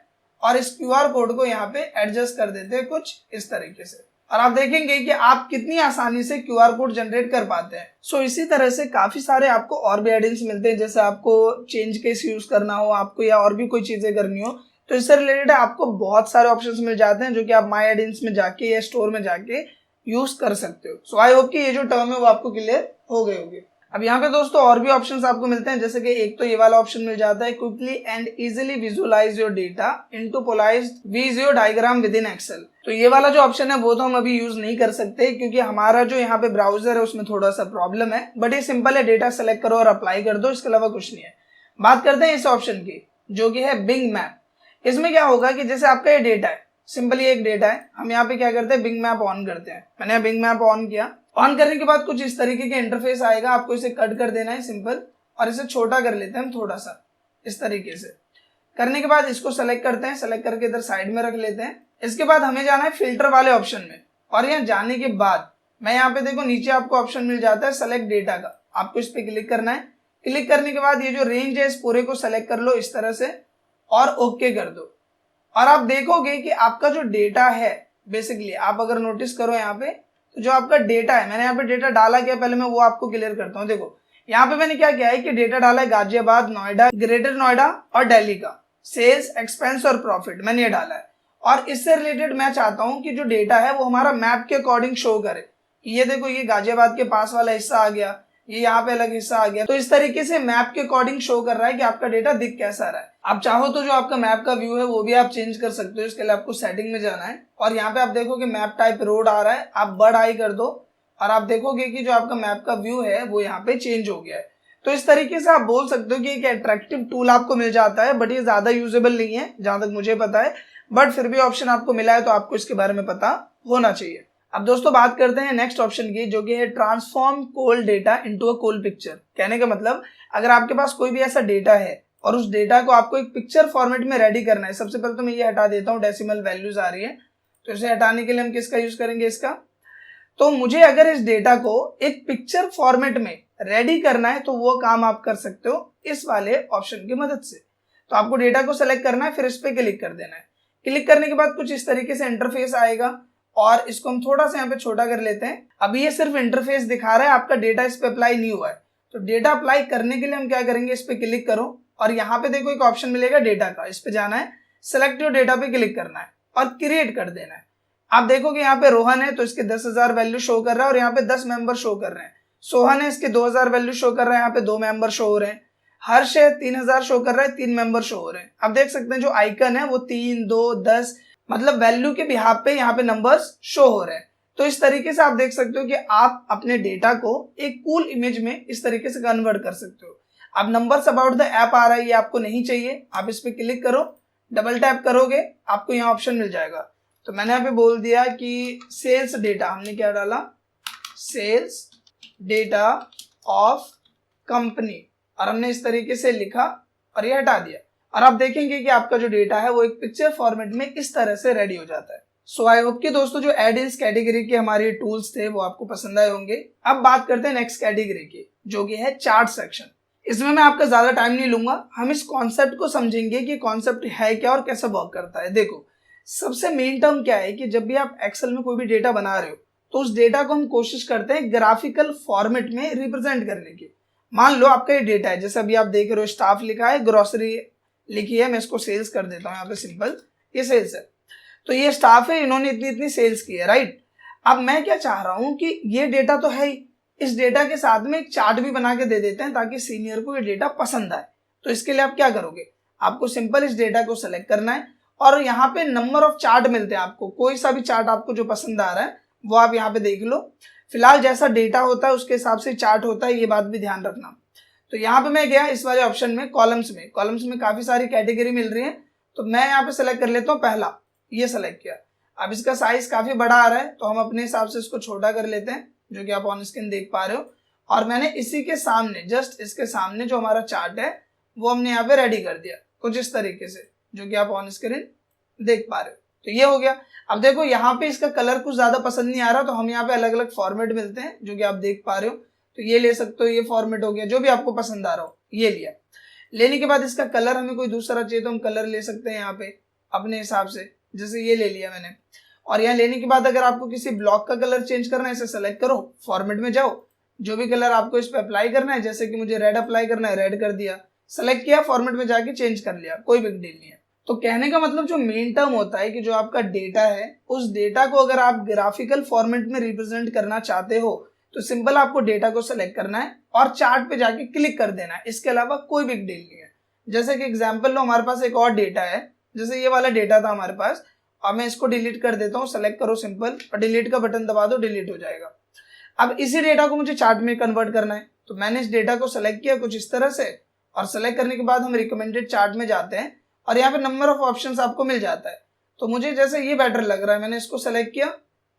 और इस QR कोड को यहाँ पे एडजस्ट कर देते हैं कुछ इस तरीके से, और आप देखेंगे कि आप कितनी आसानी से QR कोड जनरेट कर पाते हैं। सो इसी तरह से काफी सारे आपको और भी एड इन्स मिलते हैं। जैसे आपको चेंज केस यूज करना हो आपको, या और भी कोई चीजें करनी हो, तो इससे रिलेटेड आपको बहुत सारे ऑप्शंस मिल जाते हैं जो कि आप माई एडिंस में जाके या स्टोर में जाके यूज कर सकते हो। सो आई होप कि ये जो टर्म है वो आपको क्लियर हो गई होगी। अब यहाँ पे दोस्तों और भी ऑप्शंस आपको मिलते हैं, जैसे कि एक तो ये वाला ऑप्शन मिल जाता है, quickly and easily visualise your data into polished visual diagram within Excel. तो ये वाला जो ऑप्शन है वो तो हम अभी यूज नहीं कर सकते क्योंकि हमारा जो यहाँ पे ब्राउजर है उसमें थोड़ा सा प्रॉब्लम है, बट ये सिंपल है, डेटा सेलेक्ट करो और अप्लाई कर दो, इसके अलावा कुछ नहीं है। बात करते हैं इस ऑप्शन की जो कि है बिंग मैप। इसमें क्या होगा कि जैसे आपका ये डेटा है, सिंपली एक डेटा है, हम यहाँ पे क्या करते हैं, बिंग मैप ऑन करते हैं। मैंने बिंग मैप ऑन किया, ऑन करने के बाद कुछ इस तरीके के इंटरफेस आएगा, आपको इसे कट कर देना है सिंपल, और इसे छोटा कर लेते हैं हम थोड़ा सा इस तरीके से। करने के बाद इसको सेलेक्ट करते हैं, सेलेक्ट करके इधर साइड में रख लेते हैं। इसके बाद हमें जाना है फिल्टर वाले ऑप्शन में, और यहाँ जाने के बाद मैं यहाँ पे देखो नीचे आपको ऑप्शन मिल जाता है सेलेक्ट डेटा का, आपको इस पे क्लिक करना है। क्लिक करने के बाद ये जो रेंज है इस पूरे को सेलेक्ट कर लो इस तरह से और ओके कर दो, और आप देखोगे कि आपका जो डेटा है बेसिकली, आप अगर नोटिस करो यहाँ पे तो जो आपका डेटा है, मैंने यहाँ पे डेटा डाला क्या पहले मैं वो आपको क्लियर करता हूँ। देखो यहाँ पे मैंने क्या किया है कि डेटा डाला है गाजियाबाद, नोएडा, ग्रेटर नोएडा और दिल्ली का सेल्स, एक्सपेंस और प्रॉफिट मैंने ये डाला है। और इससे रिलेटेड मैं चाहता हूँ कि जो डेटा है वो हमारा मैप के अकॉर्डिंग शो करे। ये देखो ये गाजियाबाद के पास वाला हिस्सा आ गया, ये यहाँ पे अलग हिस्सा आ गया, तो इस तरीके से मैप के अकॉर्डिंग शो कर रहा है कि आपका डेटा दिख कैसा रहा है। आप चाहो तो जो आपका मैप का व्यू है वो भी आप चेंज कर सकते हो, इसके लिए आपको सेटिंग में जाना है और यहाँ पे आप देखो कि मैप टाइप रोड आ रहा है, आप बर्ड आई कर दो और आप देखोगे कि जो आपका मैप का व्यू है वो यहाँ पे चेंज हो गया है। तो इस तरीके से आप बोल सकते हो कि एक अट्रैक्टिव टूल आपको मिल जाता है, बट ये ज्यादा यूजेबल नहीं है जहां तक मुझे पता है, बट फिर भी ऑप्शन आपको मिला है तो आपको इसके बारे में पता होना चाहिए। अब दोस्तों बात करते हैं नेक्स्ट ऑप्शन की जो कि है transform cold data into a cold picture. कहने का मतलब अगर आपके पास कोई भी ऐसा डेटा है और उस डेटा को आपको एक पिक्चर फॉर्मेट में रेडी करना है, सबसे पहले तो मैं ये हटा देता हूँ, डेसिमल वैल्यूज आ रही है, तो इसे हटाने के लिए हम किसका यूज करेंगे, इसका। तो मुझे अगर इस डेटा को एक पिक्चर फॉर्मेट में रेडी करना है तो वो काम आप कर सकते हो इस वाले ऑप्शन की मदद से। तो आपको डेटा को सेलेक्ट करना है, फिर इस पे क्लिक कर देना है। क्लिक करने के बाद कुछ इस तरीके से इंटरफेस आएगा और इसको हम थोड़ा सा यहाँ पे छोटा कर लेते हैं। अभी ये सिर्फ इंटरफेस दिखा रहा है, आपका डेटा इस पे अप्लाई नहीं हुआ है। तो डेटा अप्लाई करने के लिए हम क्या करेंगे, इस पे क्लिक करो और यहाँ पे देखो एक ऑप्शन मिलेगा डेटा का, इस पे जाना है, सेलेक्ट योर डेटा पे क्लिक करना है और क्रिएट कर देना है। आप देखोगे यहाँ पे रोहन है तो इसके 10,000 वैल्यू शो कर रहा है और यहाँ पे 10 मेंबर शो कर रहे हैं। सोहन है इसके 2,000 वैल्यू शो कर रहा है, यहाँ पे 2 मेंबर शो हो रहे हैं। हर्ष है 3,000 शो कर रहा है, 3 मेंबर शो हो रहे हैं। आप देख सकते हैं जो आइकन है वो 3, 2, 10 मतलब वैल्यू के बिहाफ पे यहाँ पे नंबर्स शो हो रहे हैं। तो इस तरीके से आप देख सकते हो कि आप अपने डेटा को एक कूल इमेज में इस तरीके से कन्वर्ट कर सकते हो। अब नंबर्स अबाउट द ऐप आ रहा है, ये आपको नहीं चाहिए, आप इस पे क्लिक करो, डबल टैप करोगे आपको यहाँ ऑप्शन मिल जाएगा। तो मैंने यहाँ पे बोल दिया कि सेल्स डेटा, हमने क्या डाला, सेल्स डेटा ऑफ कंपनी, और हमने इस तरीके से लिखा और ये हटा दिया। और आप देखेंगे कि आपका जो डेटा है वो एक पिक्चर फॉर्मेट में इस तरह से रेडी हो जाता है। सो आई होप कि दोस्तों जो एड-इन्स कैटेगरी के हमारे टूल्स थे वो आपको पसंद आए होंगे। अब बात करते हैं नेक्स्ट कैटेगरी की जो कि है चार्ट सेक्शन। इसमें मैं आपका ज्यादा टाइम नहीं लूंगा, हम इस कॉन्सेप्ट को समझेंगे कि कॉन्सेप्ट है क्या और कैसे वर्क करता है। देखो सबसे मेन टर्म क्या है कि जब भी आप एक्सेल में कोई भी डेटा बना रहे हो तो उस डेटा को हम कोशिश करते हैं ग्राफिकल फॉर्मेट में रिप्रेजेंट करने की। मान लो आपका ये डेटा है, जैसे अभी आप देख रहे हो स्टाफ लिखा है, ग्रोसरी लिखी है, मैं इसको सेल्स कर देता हूँ यहाँ पे, सिंपल ये सेल्स है। तो ये स्टाफ है, इन्होंने इतनी इतनी सेल्स की है, राइट। अब मैं क्या चाह रहा हूँ कि ये डेटा तो है ही, इस डेटा के साथ में एक चार्ट भी बना के दे देते हैं ताकि सीनियर को ये डेटा पसंद आए। तो इसके लिए आप क्या करोगे, आपको सिंपल इस डेटा को सेलेक्ट करना है और यहाँ पे नंबर ऑफ चार्ट मिलते हैं आपको, कोई सा भी चार्ट आपको जो पसंद आ रहा है वो आप यहाँ पे देख लो। फिलहाल जैसा डेटा होता है उसके हिसाब से चार्ट होता है, ये बात भी ध्यान रखना। तो यहाँ पे मैं गया इस वाले ऑप्शन में, कॉलम्स में काफी सारी कैटेगरी मिल रही है, तो मैं यहाँ पे सेलेक्ट कर लेता हूँ पहला, ये सेलेक्ट किया। अब इसका साइज काफी बड़ा आ रहा है तो हम अपने हिसाब से इसको छोटा कर लेते हैं, जो कि आप ऑन स्क्रीन देख पा रहे हो। और मैंने इसी के सामने, जस्ट इसके सामने जो हमारा चार्ट है वो हमने यहाँ पे रेडी कर दिया कुछ इस तरीके से, जो कि आप ऑन स्क्रीन देख पा रहे हो। तो ये हो गया। अब देखो यहाँ पे इसका कलर कुछ ज्यादा पसंद नहीं आ रहा, तो हम यहाँ पे अलग अलग फॉर्मेट मिलते हैं जो कि आप देख पा रहे हो। तो ये ले सकते हो, ये फॉर्मेट हो गया, जो भी आपको पसंद आ रहा हो ये लिया। लेने के बाद इसका कलर हमें कोई दूसरा चाहिए तो हम कलर ले सकते हैं यहाँ पे अपने हिसाब से, जैसे ये ले लिया मैंने। और यहाँ लेने के बाद अगर आपको किसी ब्लॉक का कलर चेंज करना है, इसे सेलेक्ट करो, फॉर्मेट में जाओ, जो भी कलर आपको इस पे अप्लाई करना है, जैसे कि मुझे रेड अप्लाई करना है, रेड कर दिया, सेलेक्ट किया, फॉर्मेट में जाके चेंज कर लिया, कोई बिग डील नहीं है। तो कहने का मतलब जो मेन टर्म होता है कि जो आपका डेटा है उस डेटा को अगर आप ग्राफिकल फॉर्मेट में रिप्रेजेंट करना चाहते हो तो सिंपल आपको डेटा को सेलेक्ट करना है और चार्ट पे जाके क्लिक कर देना है। इसके अलावा कोई बिग डील नहीं है। जैसे कि एग्जांपल लो, हमारे पास एक और डेटा है, जैसे ये वाला डेटा था हमारे पास। अब मैं इसको डिलीट कर देता हूँ, सेलेक्ट करो सिंपल और डिलीट का बटन दबा दो, डिलीट हो जाएगा। अब इसी डेटा को मुझे चार्ट में कन्वर्ट करना है, तो मैंने इस डेटा को सेलेक्ट किया कुछ इस तरह से, और सेलेक्ट करने के बाद हम रिकमेंडेड चार्ट में जाते हैं और यहाँ पे नंबर ऑफ ऑप्शंस आपको मिल जाता है। तो मुझे जैसे ये बेटर लग रहा है, मैंने इसको सेलेक्ट किया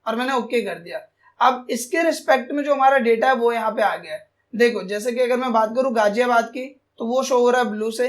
और मैंने ओके कर दिया। अब इसके रिस्पेक्ट में जो हमारा डेटा है वो यहाँ पे आ गया है। देखो जैसे कि अगर मैं बात करूँ गाजियाबाद की तो वो शो हो रहा है ब्लू से,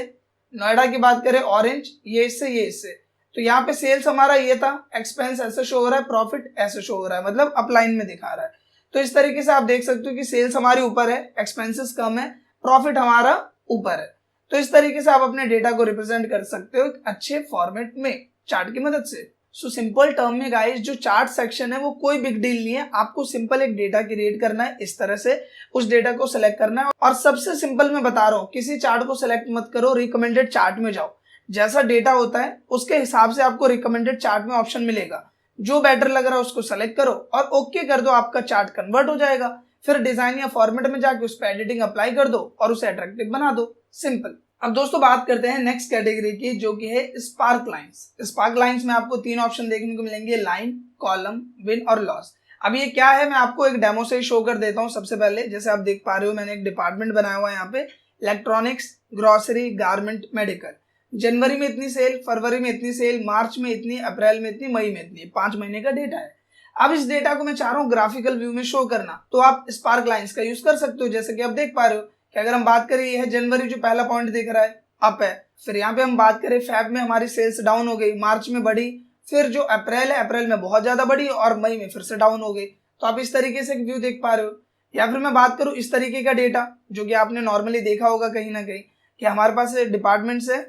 नोएडा की बात करें ऑरेंज, ये इससे। तो यहाँ पे सेल्स हमारा ये था, एक्सपेंस ऐसे शो हो रहा है, प्रॉफिट ऐसे शो हो रहा है, मतलब अपलाइन में दिखा रहा है। तो इस तरीके से आप देख सकते हो कि सेल्स हमारी ऊपर है, एक्सपेंसेस कम है, प्रॉफिट हमारा ऊपर है। तो इस तरीके से आप अपने डेटा को रिप्रेजेंट कर सकते हो एक अच्छे फॉर्मेट में चार्ट की मदद से। सो सिंपल टर्म में गाइस, जो चार्ट सेक्शन है वो कोई बिग डील नहीं है। आपको सिंपल एक डेटा क्रिएट करना है, इस तरह से उस डेटा को सिलेक्ट करना है। और सबसे सिंपल मैं बता रहा हूँ, किसी चार्ट को सिलेक्ट मत करो, रिकमेंडेड चार्ट में जाओ। जैसा डेटा होता है उसके हिसाब से आपको रिकमेंडेड चार्ट में ऑप्शन मिलेगा, जो बेटर लग रहा है उसको सेलेक्ट करो और ओके कर दो, आपका चार्ट कन्वर्ट हो जाएगा। फिर डिजाइन या फॉर्मेट में जाके उस पर एडिटिंग अप्लाई कर दो और उसे अट्रैक्टिव बना दो, सिंपल। अब दोस्तों बात करते हैं नेक्स्ट कैटेगरी की, जो कि है स्पार्क लाइंस। स्पार्क लाइंस में आपको 3 ऑप्शन देखने को मिलेंगे, लाइन, कॉलम, विन और लॉस। अब ये क्या है मैं आपको एक डेमो से ही शो कर देता हूँ। सबसे पहले जैसे आप देख पा रहे हो, मैंने एक डिपार्टमेंट बनाया हुआ है यहाँ पे, इलेक्ट्रॉनिक्स, ग्रोसरी, गारमेंट, मेडिकल। जनवरी में इतनी सेल, फरवरी में इतनी सेल, मार्च में इतनी, अप्रैल में इतनी, मई में इतनी, 5 महीने का डेटा है। अब इस डेटा को मैं चाह रहा हूँ ग्राफिकल व्यू में शो करना, तो आप स्पार्क लाइंस का यूज कर सकते हो। जैसे कि आप देख पा रहे हो कि अगर हम बात करें, ये है जनवरी, जो पहला पॉइंट दिख रहा है अप है। फिर यहाँ पे हम बात करें फेब में हमारी सेल्स डाउन हो गई, मार्च में बढ़ी, फिर जो अप्रैल है, अप्रैल में बहुत ज्यादा बढ़ी और मई में फिर से डाउन हो गई। तो आप इस तरीके से एक व्यू देख पा रहे हो। या फिर मैं बात करूँ इस तरीके का डेटा, जो कि आपने नॉर्मली देखा होगा कहीं ना कहीं, कि हमारे पास डिपार्टमेंट्स है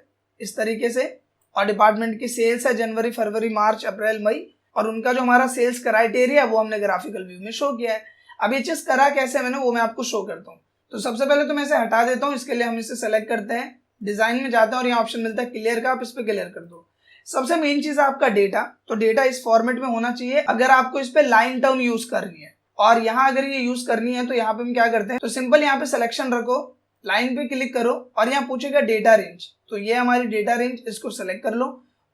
इस तरीके से, और डिपार्टमेंट की सेल्स है जनवरी, फरवरी, मार्च, अप्रैल, मई, और उनका जो हमारा सेल्स क्राइटेरिया वो हमने ग्राफिकल व्यू में शो किया है। अब ये चीज करा कैसे मैंने, वो मैं आपको शो करता हूँ। तो सबसे पहले तो मैं इसे हटा देता हूँ। इसके लिए हम इसे सेलेक्ट करते हैं, डिजाइन में जाते हैं और यहाँ ऑप्शन मिलता है क्लियर का, आप इस पे क्लियर कर दो। सबसे मेन चीज है आपका डेटा। तो डेटा इस फॉर्मेट में होना चाहिए अगर आपको इस पे लाइन टर्म यूज करनी है। और यहाँ अगर ये यूज करनी है तो यहाँ पे हम क्या करते हैं, तो सिंपल यहाँ पे सिलेक्शन रखो, लाइन पे क्लिक करो और यहाँ पूछेगा डेटा रेंज। तो ये हमारी डेटा रेंज, इसको सेलेक्ट कर लो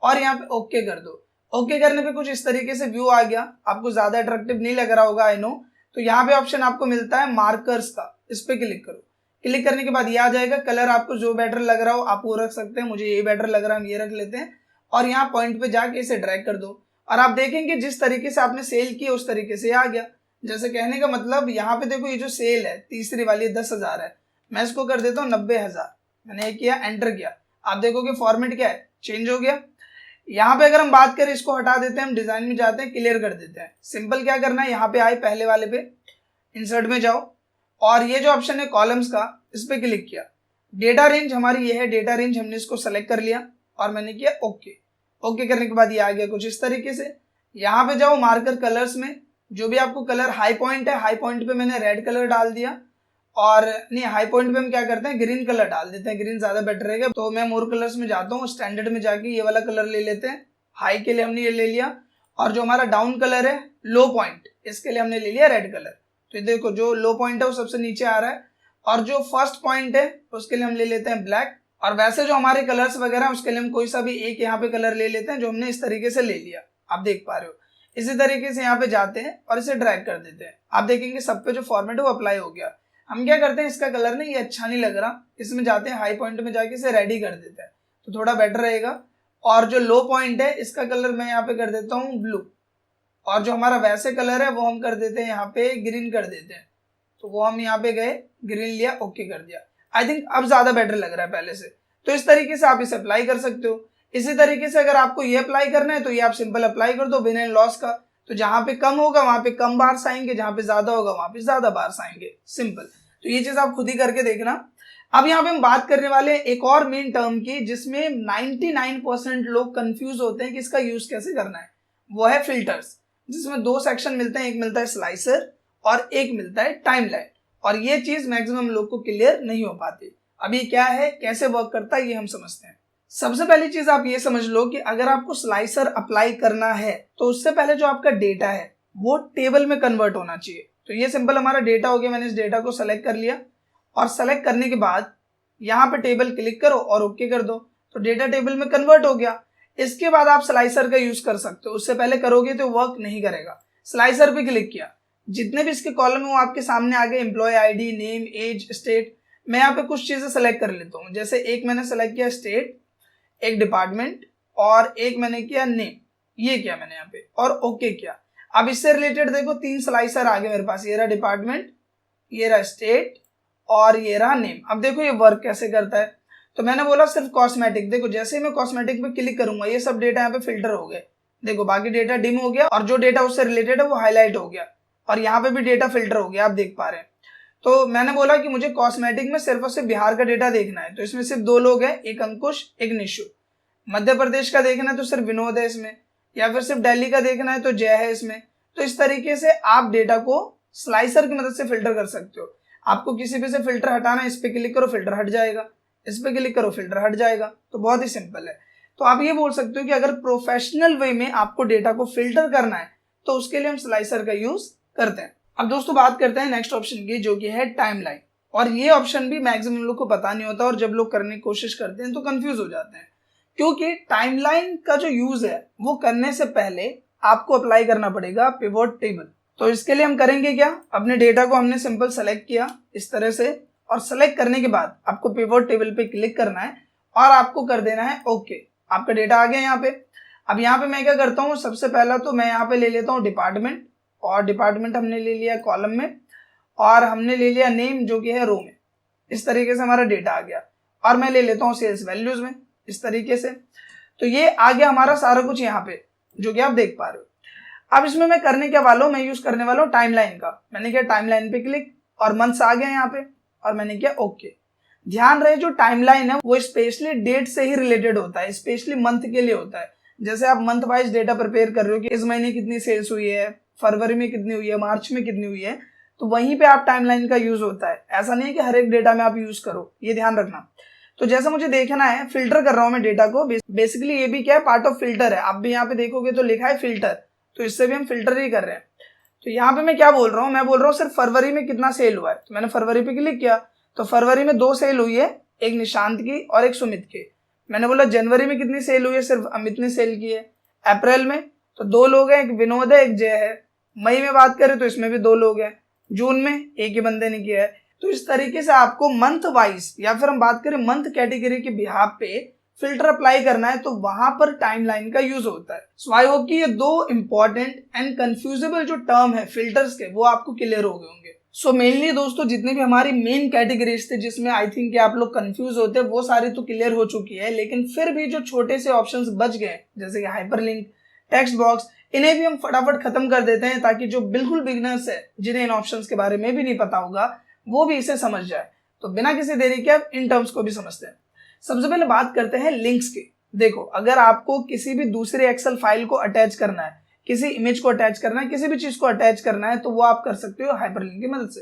और यहाँ पे ओके कर दो। ओके करने पे कुछ इस तरीके से व्यू आ गया। आपको ज्यादा अट्रैक्टिव नहीं लग रहा होगा, आई नो। तो यहाँ पे ऑप्शन आपको मिलता है मार्कर्स का, इस पे क्लिक करो। क्लिक करने के बाद ये आ जाएगा। कलर आपको जो बेटर लग रहा हो आप वो रख सकते हैं, मुझे ये बेटर लग रहा है, हम ये रख लेते हैं। और यहाँ पॉइंट पे जाके इसे ड्रैग कर दो और आप देखेंगे जिस तरीके से आपने सेल की उस तरीके से आ गया। जैसे कहने का मतलब, यहाँ पे देखो ये जो सेल है तीसरी वाली 10,000 है, मैं इसको कर देता हूँ 90,000। मैंने किया, एंटर किया, आप देखोगे फॉर्मेट क्या है, चेंज हो गया। यहाँ पे अगर हम बात करें, इसको हटा देते हैं, हम डिजाइन में जाते हैं, क्लियर कर देते हैं। सिंपल क्या करना है, यहाँ पे आए पहले वाले पे, इंसर्ट में जाओ और ये जो ऑप्शन है कॉलम्स का, इस पे क्लिक किया। डेटा रेंज हमारी ये है, डेटा रेंज हमने इसको सेलेक्ट कर लिया और मैंने किया ओके। ओके करने के बाद ये आ गया कुछ इस तरीके से। यहाँ पे जाओ मार्कर कलर्स में, जो भी आपको कलर हाई पॉइंट है, हाई पॉइंट पे मैंने रेड कलर डाल दिया, और नहीं हाई पॉइंट पे हम क्या करते हैं, ग्रीन कलर डाल देते हैं, ग्रीन ज्यादा बेटर रहेगा। तो मैं मोर कलर्स में जाता हूँ, स्टैंडर्ड में जाके ये वाला कलर ले लेते हैं। हाई के लिए हमने ये ले लिया, और जो हमारा डाउन कलर है लो पॉइंट, इसके लिए हमने ले लिया रेड कलर। तो देखो जो लो पॉइंट है वो सबसे नीचे आ रहा है, और जो फर्स्ट पॉइंट है उसके लिए हम ले लेते हैं ब्लैक। और वैसे जो हमारे कलर्स वगैरह है उसके लिए हम कोई सा भी एक यहाँ पे कलर ले लेते हैं, जो हमने इस तरीके से ले लिया, आप देख पा रहे हो। इसी तरीके से यहाँ पे जाते हैं और इसे ड्रैग कर देते हैं। आप देखेंगे सब पे जो फॉर्मेट है वो अप्लाई हो गया। हम क्या करते हैं, इसका कलर नहीं, ये अच्छा नहीं लग रहा, इसमें जाते हैं हाई पॉइंट में जाके इसे रेडी कर देते हैं, तो थोड़ा बेटर रहेगा। और जो लो पॉइंट है इसका कलर मैं यहाँ पे कर देता हूँ ब्लू, और जो हमारा वैसे कलर है वो हम कर देते हैं यहाँ पे ग्रीन कर देते हैं। तो वो हम यहाँ पे गए, ग्रीन लिया, ओके कर दिया। आई थिंक अब ज्यादा बेटर लग रहा है पहले से। तो इस तरीके से आप इसे अप्लाई कर सकते हो। इसी तरीके से अगर आपको ये अप्लाई करना है तो ये आप सिंपल अप्लाई कर दो, विन एंड लॉस का। तो जहां पे कम होगा वहां पे कम बार्स आएंगे, जहां पे ज्यादा होगा वहां पे ज्यादा बार्स आएंगे, सिंपल। तो ये चीज आप खुद ही करके देखना। अब यहाँ पे हम बात करने वाले हैं एक और मेन टर्म की, जिसमें 99% लोग कंफ्यूज होते हैं कि इसका यूज कैसे करना है। वो है फिल्टर्स, जिसमें 2 सेक्शन मिलते हैं, एक मिलता है स्लाइसर और एक मिलता है टाइमलाइन। और ये चीज मैक्सिमम लोग को क्लियर नहीं हो पाती। अब ये क्या है, कैसे वर्क करता है, ये हम समझते हैं। सबसे पहली चीज आप ये समझ लो कि अगर आपको स्लाइसर अप्लाई करना है तो उससे पहले जो आपका डेटा है वो टेबल में कन्वर्ट होना चाहिए। तो ये सिंपल हमारा डेटा हो गया, मैंने इस डेटा को सेलेक्ट कर लिया और सेलेक्ट करने के बाद यहाँ पे टेबल क्लिक करो और ओके कर दो, तो डेटा टेबल में कन्वर्ट हो गया। इसके बाद आप स्लाइसर का यूज कर सकते हो, उससे पहले करोगे तो वर्क नहीं करेगा। स्लाइसर पे क्लिक किया, जितने भी इसके कॉलम है वो आपके सामने आ गए, employee ID, name, age, state. मैं यहाँ पे कुछ चीजें सेलेक्ट कर लेता हूँ, जैसे एक मैंने सेलेक्ट किया स्टेट, एक डिपार्टमेंट और एक मैंने किया नेम, ये किया मैंने यहाँ पे और ओके किया। अब इससे रिलेटेड देखो 3 स्लाइसर आ गए मेरे पास, ये रहा डिपार्टमेंट, ये रहा स्टेट और ये रहा नेम। अब देखो ये वर्क कैसे करता है, तो मैंने बोला सिर्फ कॉस्मेटिक। देखो जैसे ही मैं कॉस्मेटिक पे क्लिक करूंगा ये सब डेटा यहाँ पे फिल्टर हो गए, देखो बाकी डेटा डिम हो गया और जो डेटा उससे रिलेटेड है वो हाईलाइट हो गया और यहाँ पे भी डेटा फिल्टर हो गया, आप देख पा रहे हैं। तो मैंने बोला कि मुझे कॉस्मेटिक में सिर्फ और सिर्फ बिहार का डेटा देखना है, तो इसमें सिर्फ 2 लोग हैं, एक अंकुश एक निशु। मध्य प्रदेश का देखना है तो सिर्फ विनोद है इसमें, या फिर सिर्फ दिल्ली का देखना है तो जय है इसमें। तो इस तरीके से आप डेटा को स्लाइसर की मदद से फिल्टर कर सकते हो। आपको किसी भी से फिल्टर हटाना है, इस पे क्लिक करो फिल्टर हट जाएगा, इस पे क्लिक करो फिल्टर हट जाएगा, तो बहुत ही सिंपल है। तो आप ये बोल सकते हो कि अगर प्रोफेशनल वे में आपको डेटा को फिल्टर करना है तो उसके लिए हम स्लाइसर का यूज करते हैं। अब दोस्तों बात करते हैं नेक्स्ट ऑप्शन की, जो कि है टाइमलाइन। और ये ऑप्शन भी मैक्सिमम लोग को पता नहीं होता और जब लोग करने की कोशिश करते हैं तो कंफ्यूज हो जाते हैं, क्योंकि टाइमलाइन का जो यूज है वो करने से पहले आपको अप्लाई करना पड़ेगा पिवोट टेबल। तो इसके लिए हम करेंगे क्या, अपने डेटा को हमने सिंपल सेलेक्ट किया इस तरह से और सेलेक्ट करने के बाद आपको पिवोट टेबल पे क्लिक करना है और आपको कर देना है ओके। आपका डेटा आ गया यहाँ पे। अब यहाँ पे मैं क्या करता हूँ, सबसे पहला तो मैं यहाँ पे ले लेता हूँ डिपार्टमेंट, और डिपार्टमेंट हमने ले लिया कॉलम में और हमने ले लिया नेम जो कि है रो में। इस तरीके से हमारा डेटा आ गया और मैं ले लेता हूँ सेल्स वैल्यूज में इस तरीके से। तो ये आ गया हमारा सारा कुछ यहाँ पे जो कि आप देख पा रहे हो। अब इसमें मैं करने क्या वाला हूँ, मैं यूज करने वाला हूँ टाइमलाइन का। मैंने किया टाइमलाइन पे क्लिक और मंथ्स आ गया यहाँ पे और मैंने किया ओके। ध्यान रहे जो टाइमलाइन है वो स्पेशली डेट से ही रिलेटेड होता है, स्पेशली मंथ के लिए होता है। जैसे आप मंथ वाइज डेटा प्रिपेयर कर रहे हो कि इस महीने कितनी सेल्स हुई है, फरवरी में कितनी हुई है, मार्च में कितनी हुई है, तो वहीं पे आप टाइमलाइन का यूज होता है। ऐसा नहीं है कि हर एक डेटा में आप यूज करो, ये ध्यान रखना। तो जैसा मुझे देखना है, फिल्टर कर रहा हूं मैं डेटा को, बेसिकली ये भी क्या है, पार्ट ऑफ फिल्टर है। आप भी यहाँ पे देखोगे तो लिखा है फिल्टर, तो इससे भी हम फिल्टर ही कर रहे हैं। तो यहाँ पे मैं क्या बोल रहा हूँ, मैं बोल रहा हूँ सिर्फ फरवरी में कितना सेल हुआ है। तो मैंने फरवरी पे क्लिक किया तो फरवरी में 2 सेल हुई है, एक निशांत की और एक सुमित की। मैंने बोला जनवरी में कितनी सेल हुई है, सिर्फ अमित ने सेल की है। अप्रैल में तो 2 लोग हैं, एक विनोद है एक जय है। मई में बात करें तो इसमें भी 2 लोग हैं। जून में एक ही बंदे ने किया है। तो इस तरीके से आपको मंथ वाइज या फिर हम बात करें मंथ कैटेगरी के बिहाफ पे फिल्टर अप्लाई करना है, तो वहां पर टाइमलाइन का यूज होता है। सो आई होप कि ये 2 इंपॉर्टेंट एंड कंफ्यूजेबल जो टर्म है फिल्टर्स के वो आपको क्लियर हो गए होंगे। सो मेनली दोस्तों जितनी भी हमारी मेन कैटेगरीज थे जिसमें आई थिंक कि आप लोग कंफ्यूज होते हैं वो सारी तो क्लियर हो चुकी है, लेकिन फिर भी जो छोटे से ऑप्शंस बच गए जैसे कि हाइपरलिंक, टेक्स्ट बॉक्स, इन्हें भी हम फटाफट खत्म कर देते हैं ताकि जो बिल्कुल बिगनर्स है जिन्हें इन ऑप्शंस के बारे में भी नहीं पता होगा वो भी इसे समझ जाए। तो बिना किसी देरी के आप इन टर्म्स को भी समझते हैं। सबसे पहले बात करते हैं लिंक्स की। देखो अगर आपको किसी भी दूसरे एक्सेल फाइल को अटैच करना है, किसी इमेज को अटैच करना है, किसी भी चीज को अटैच करना है, तो वो आप कर सकते हो हाइपरलिंक की मदद से।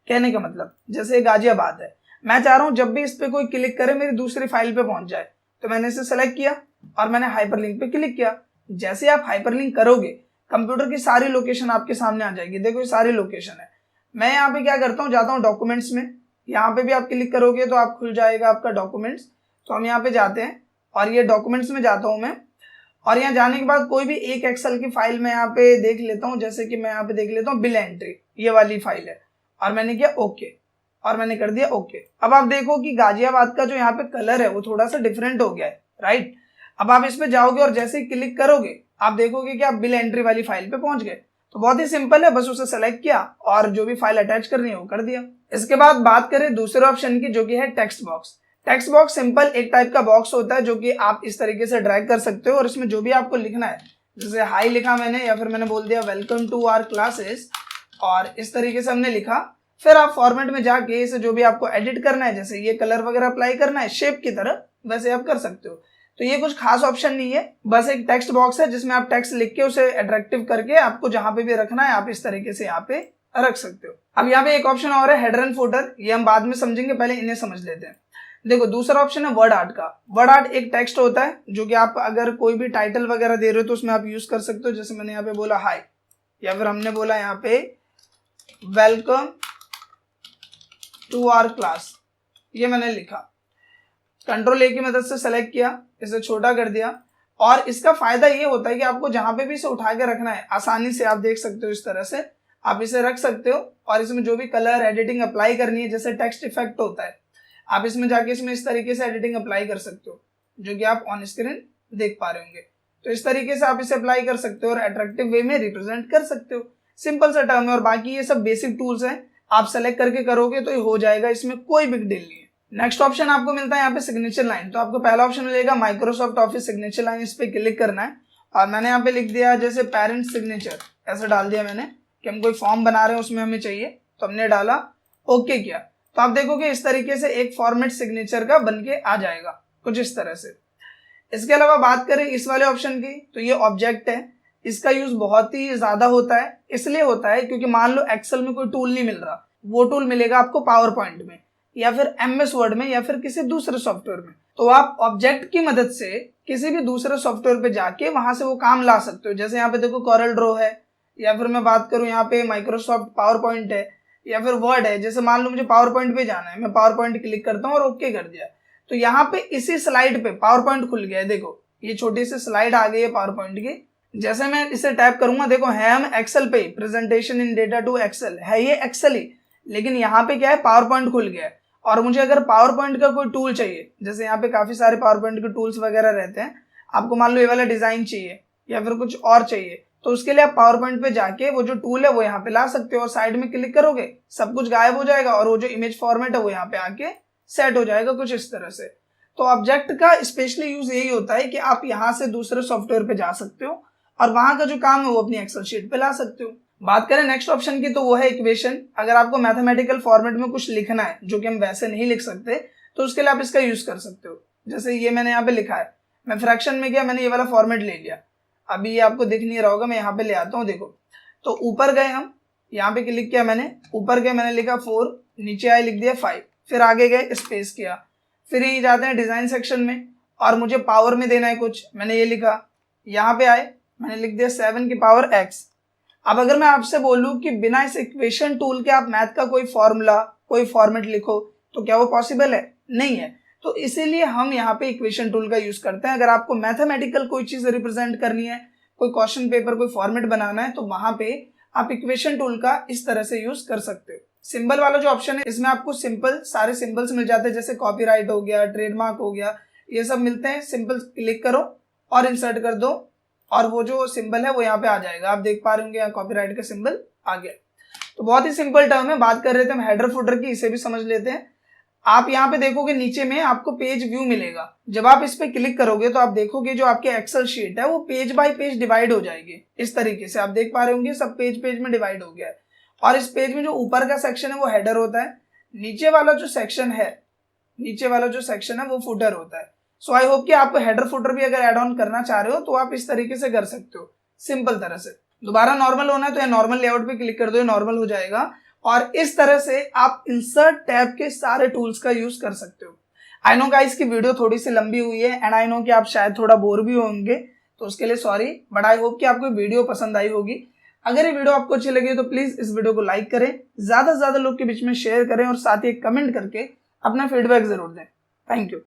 कहने का मतलब जैसे गाजियाबाद है, मैं चाह रहा हूं जब भी इस पे कोई क्लिक करे मेरी दूसरी फाइल पे पहुंच जाए, तो मैंने इसे सेलेक्ट किया और मैंने हाइपरलिंक पे क्लिक किया। जैसे आप हाइपरलिंक करोगे कंप्यूटर की सारी लोकेशन आपके सामने आ जाएगी। देखो ये सारी लोकेशन है। मैं यहाँ पे क्या करता हूँ, जाता हूँ डॉक्यूमेंट्स में, यहाँ पे भी आप क्लिक करोगे तो आप खुल जाएगा आपका डॉक्यूमेंट्स। तो हम यहाँ पे जाते हैं और ये डॉक्यूमेंट्स में जाता हूँ मैं, और यहाँ जाने के बाद कोई भी एक एक्सेल की फाइल में यहाँ पे देख लेता हूँ। जैसे कि मैं यहाँ पे देख लेता हूँ बिल एंट्री, ये वाली फाइल है, और मैंने किया ओके और मैंने कर दिया ओके। अब आप देखो कि गाजियाबाद का जो यहाँ पे कलर है वो थोड़ा सा डिफरेंट हो गया है, राइट। अब आप इस पे जाओगे और जैसे ही क्लिक करोगे आप देखोगे कि आप बिल एंट्री वाली फाइल पे पहुंच गए। तो बहुत ही सिंपल है, बस उसे सेलेक्ट किया और जो भी फाइल अटैच करनी है वो कर दिया। इसके बाद बात करें दूसरे ऑप्शन की जो कि है text box. Text box simple एक टाइप का बॉक्स होता है जो कि आप इस तरीके से ड्रैग कर सकते हो और इसमें जो भी आपको लिखना है, जैसे हाई लिखा मैंने या फिर मैंने बोल दिया वेलकम टू आवर क्लासेस, और इस तरीके से हमने लिखा। फिर आप फॉर्मेट में जाके इसे जो भी आपको एडिट करना है, जैसे ये कलर वगैरह अप्लाई करना है शेप की तरह, वैसे आप कर सकते हो। तो ये कुछ खास ऑप्शन नहीं है, बस एक टेक्स्ट बॉक्स है जिसमें आप टेक्स्ट लिख के उसे अट्रैक्टिव करके आपको जहां पे भी रखना है आप इस तरीके से यहाँ पे रख सकते हो। अब यहाँ पे एक ऑप्शन और है हेडर एंड फुटर, ये हम बाद में समझेंगे, पहले इन्हें समझ लेते हैं। देखो दूसरा ऑप्शन है वर्ड आर्ट का। वर्ड आर्ट एक टेक्स्ट होता है जो कि आप अगर कोई भी टाइटल वगैरह दे रहे हो तो उसमें आप यूज कर सकते हो। जैसे मैंने यहाँ पे बोला हाई, या फिर हमने बोला यहाँ पे वेलकम टू आवर क्लास, ये मैंने लिखा। कंट्रोल ए की मदद से सेलेक्ट किया, इसे छोटा कर दिया। और इसका फायदा ये होता है कि आपको जहां पे भी इसे उठा के रखना है आसानी से आप देख सकते हो, इस तरह से आप इसे रख सकते हो। और इसमें जो भी कलर एडिटिंग अप्लाई करनी है, जैसे टेक्स्ट इफेक्ट होता है, आप इसमें जाके इसमें इस तरीके से एडिटिंग अप्लाई कर सकते हो, जो कि आप ऑन स्क्रीन देख पा रहे होंगे। तो इस तरीके से आप इसे अप्लाई कर सकते हो और अट्रैक्टिव वे में रिप्रेजेंट कर सकते हो। सिंपल सा टर्म है। और बाकी ये सब बेसिक टूल्स हैं, आप सेलेक्ट करके करोगे तो ये हो जाएगा, इसमें कोई बिग डील नहीं है। नेक्स्ट ऑप्शन आपको मिलता है यहाँ पे सिग्नेचर लाइन। तो आपको पहला ऑप्शन मिलेगा माइक्रोसॉफ्ट ऑफिस सिग्नेचर लाइन, इस पे क्लिक करना है। और मैंने यहाँ पे लिख दिया जैसे पेरेंट सिग्नेचर, ऐसा डाल दिया मैंने कि हम कोई फॉर्म बना रहे हैं उसमें हमें चाहिए, तो हमने डाला, ओके किया। तो आप देखोगे इस तरीके से एक फॉर्मेट सिग्नेचर का बन के आ जाएगा कुछ इस तरह से। इसके अलावा बात करें इस वाले ऑप्शन की, तो ये ऑब्जेक्ट है। इसका यूज बहुत ही ज्यादा होता है, इसलिए होता है क्योंकि मान लो एक्सेल में कोई टूल नहीं मिल रहा, वो टूल मिलेगा आपको पावर पॉइंट में या फिर एमएस वर्ड में या फिर किसी दूसरे सॉफ्टवेयर में। तो आप ऑब्जेक्ट की मदद से किसी भी दूसरे सॉफ्टवेयर पे जाके वहां से वो काम ला सकते हो। जैसे यहाँ पे देखो कॉरल ड्रॉ है, या फिर मैं बात करूं यहाँ पे माइक्रोसॉफ्ट पावर पॉइंट है, या फिर वर्ड है। जैसे मान लो मुझे पावर पॉइंट पे जाना है, मैं पावर पॉइंट क्लिक करता हूँ और ओके कर दिया, तो यहाँ पे इसी स्लाइड पे पावर पॉइंट खुल गया है। देखो ये छोटी सी स्लाइड आ गई है पावर पॉइंट की। जैसे मैं इसे टैप करूंगा, देखो है हम एक्सेल पे, presentation in data to Excel है, ये एक्सेल ही, लेकिन यहाँ पे क्या है, पावर पॉइंट खुल गया है। और मुझे अगर पावर पॉइंट का कोई टूल चाहिए, जैसे यहाँ पे काफी सारे पावर पॉइंट के टूल्स वगैरह रहते हैं, आपको मान लो ये वाला डिजाइन चाहिए या फिर कुछ और चाहिए, तो उसके लिए आप पावर पॉइंट पे जाके वो जो टूल है वो यहाँ पे ला सकते हो और साइड में क्लिक करोगे सब कुछ गायब हो जाएगा और वो जो इमेज फॉर्मेट है वो यहाँ पे आके सेट हो जाएगा कुछ इस तरह से। तो ऑब्जेक्ट का स्पेशली यूज यही होता है कि आप यहाँ से दूसरे सॉफ्टवेयर पे जा सकते हो और वहां का जो काम है वो अपनी एक्सेल शीट पे ला सकते हो। बात करें नेक्स्ट ऑप्शन की, तो वो है इक्वेशन। अगर आपको मैथमेटिकल फॉर्मेट में कुछ लिखना है जो कि हम वैसे नहीं लिख सकते, तो उसके लिए आप इसका यूज कर सकते हो। जैसे ये मैंने यहाँ पे लिखा है, मैं फ्रैक्शन में गया, मैंने ये वाला फॉर्मेट ले लिया। अभी ये आपको दिख नहीं रहा होगा, मैं यहाँ पे ले आता हूँ। देखो तो ऊपर गए हम, यहाँ पे क्लिक किया मैंने, ऊपर गए मैंने लिखा 4, नीचे आए लिख दिया 5, फिर आगे गए स्पेस किया, फिर यहीं जाते हैं डिजाइन सेक्शन में और मुझे पावर में देना है कुछ, मैंने ये लिखा। यहाँ पे आए मैंने लिख दिया 7 की पावर x। अब अगर मैं आपसे बोलूं कि बिना इस इक्वेशन टूल के आप मैथ का कोई फॉर्मूला कोई फॉर्मेट लिखो, तो क्या वो पॉसिबल है? नहीं है। तो इसीलिए हम यहाँ पे इक्वेशन टूल का यूज करते हैं। अगर आपको मैथमेटिकल कोई चीज रिप्रेजेंट करनी है, कोई क्वेश्चन पेपर कोई फॉर्मेट बनाना है, तो वहां पे आप इक्वेशन टूल का इस तरह से यूज कर सकते हो। सिंबल वाला जो ऑप्शन है, इसमें आपको सिंपल सारे सिंबल्स मिल जाते हैं, जैसे कॉपीराइट हो गया, ट्रेडमार्क हो गया, ये सब मिलते हैं। सिंपल क्लिक करो और इंसर्ट कर दो और वो जो सिंबल है वो यहाँ पे आ जाएगा। आप देख पा रहे होंगे यहाँ कॉपीराइट का सिंबल आ गया। तो बहुत ही सिंपल टर्म है। बात कर रहे थे हम हेडर फुटर की, इसे भी समझ लेते हैं। आप यहाँ पे देखोगे नीचे में आपको पेज व्यू मिलेगा। जब आप इस पे क्लिक करोगे तो आप देखोगे जो आपकी एक्सेल शीट है वो पेज बाय पेज डिवाइड हो जाएगी। इस तरीके से आप देख पा रहे होंगे सब पेज पेज में डिवाइड हो गया है। और इस पेज में जो ऊपर का सेक्शन है वो हेडर होता है, नीचे वाला जो सेक्शन है वो फुटर होता है। सो आई होप कि आप हेडर फुटर भी अगर एड ऑन करना चाह रहे हो तो आप इस तरीके से कर सकते हो, सिंपल तरह से। दोबारा नॉर्मल होना है तो नॉर्मल लेआउट पे क्लिक कर दो, नॉर्मल हो जाएगा। और इस तरह से आप इंसर्ट टैब के सारे टूल्स का यूज कर सकते हो। आई नो गाइस की वीडियो थोड़ी सी लंबी हुई है एंड आई नो कि आप शायद थोड़ा बोर भी होंगे, तो उसके लिए सॉरी, बट आई होप कि आपको वीडियो पसंद आई होगी। अगर ये वीडियो आपको अच्छी लगी तो प्लीज इस वीडियो को लाइक करें, ज्यादा से ज्यादा लोग के बीच में शेयर करें और साथ ही एक कमेंट करके अपना फीडबैक जरूर दें। Thank you.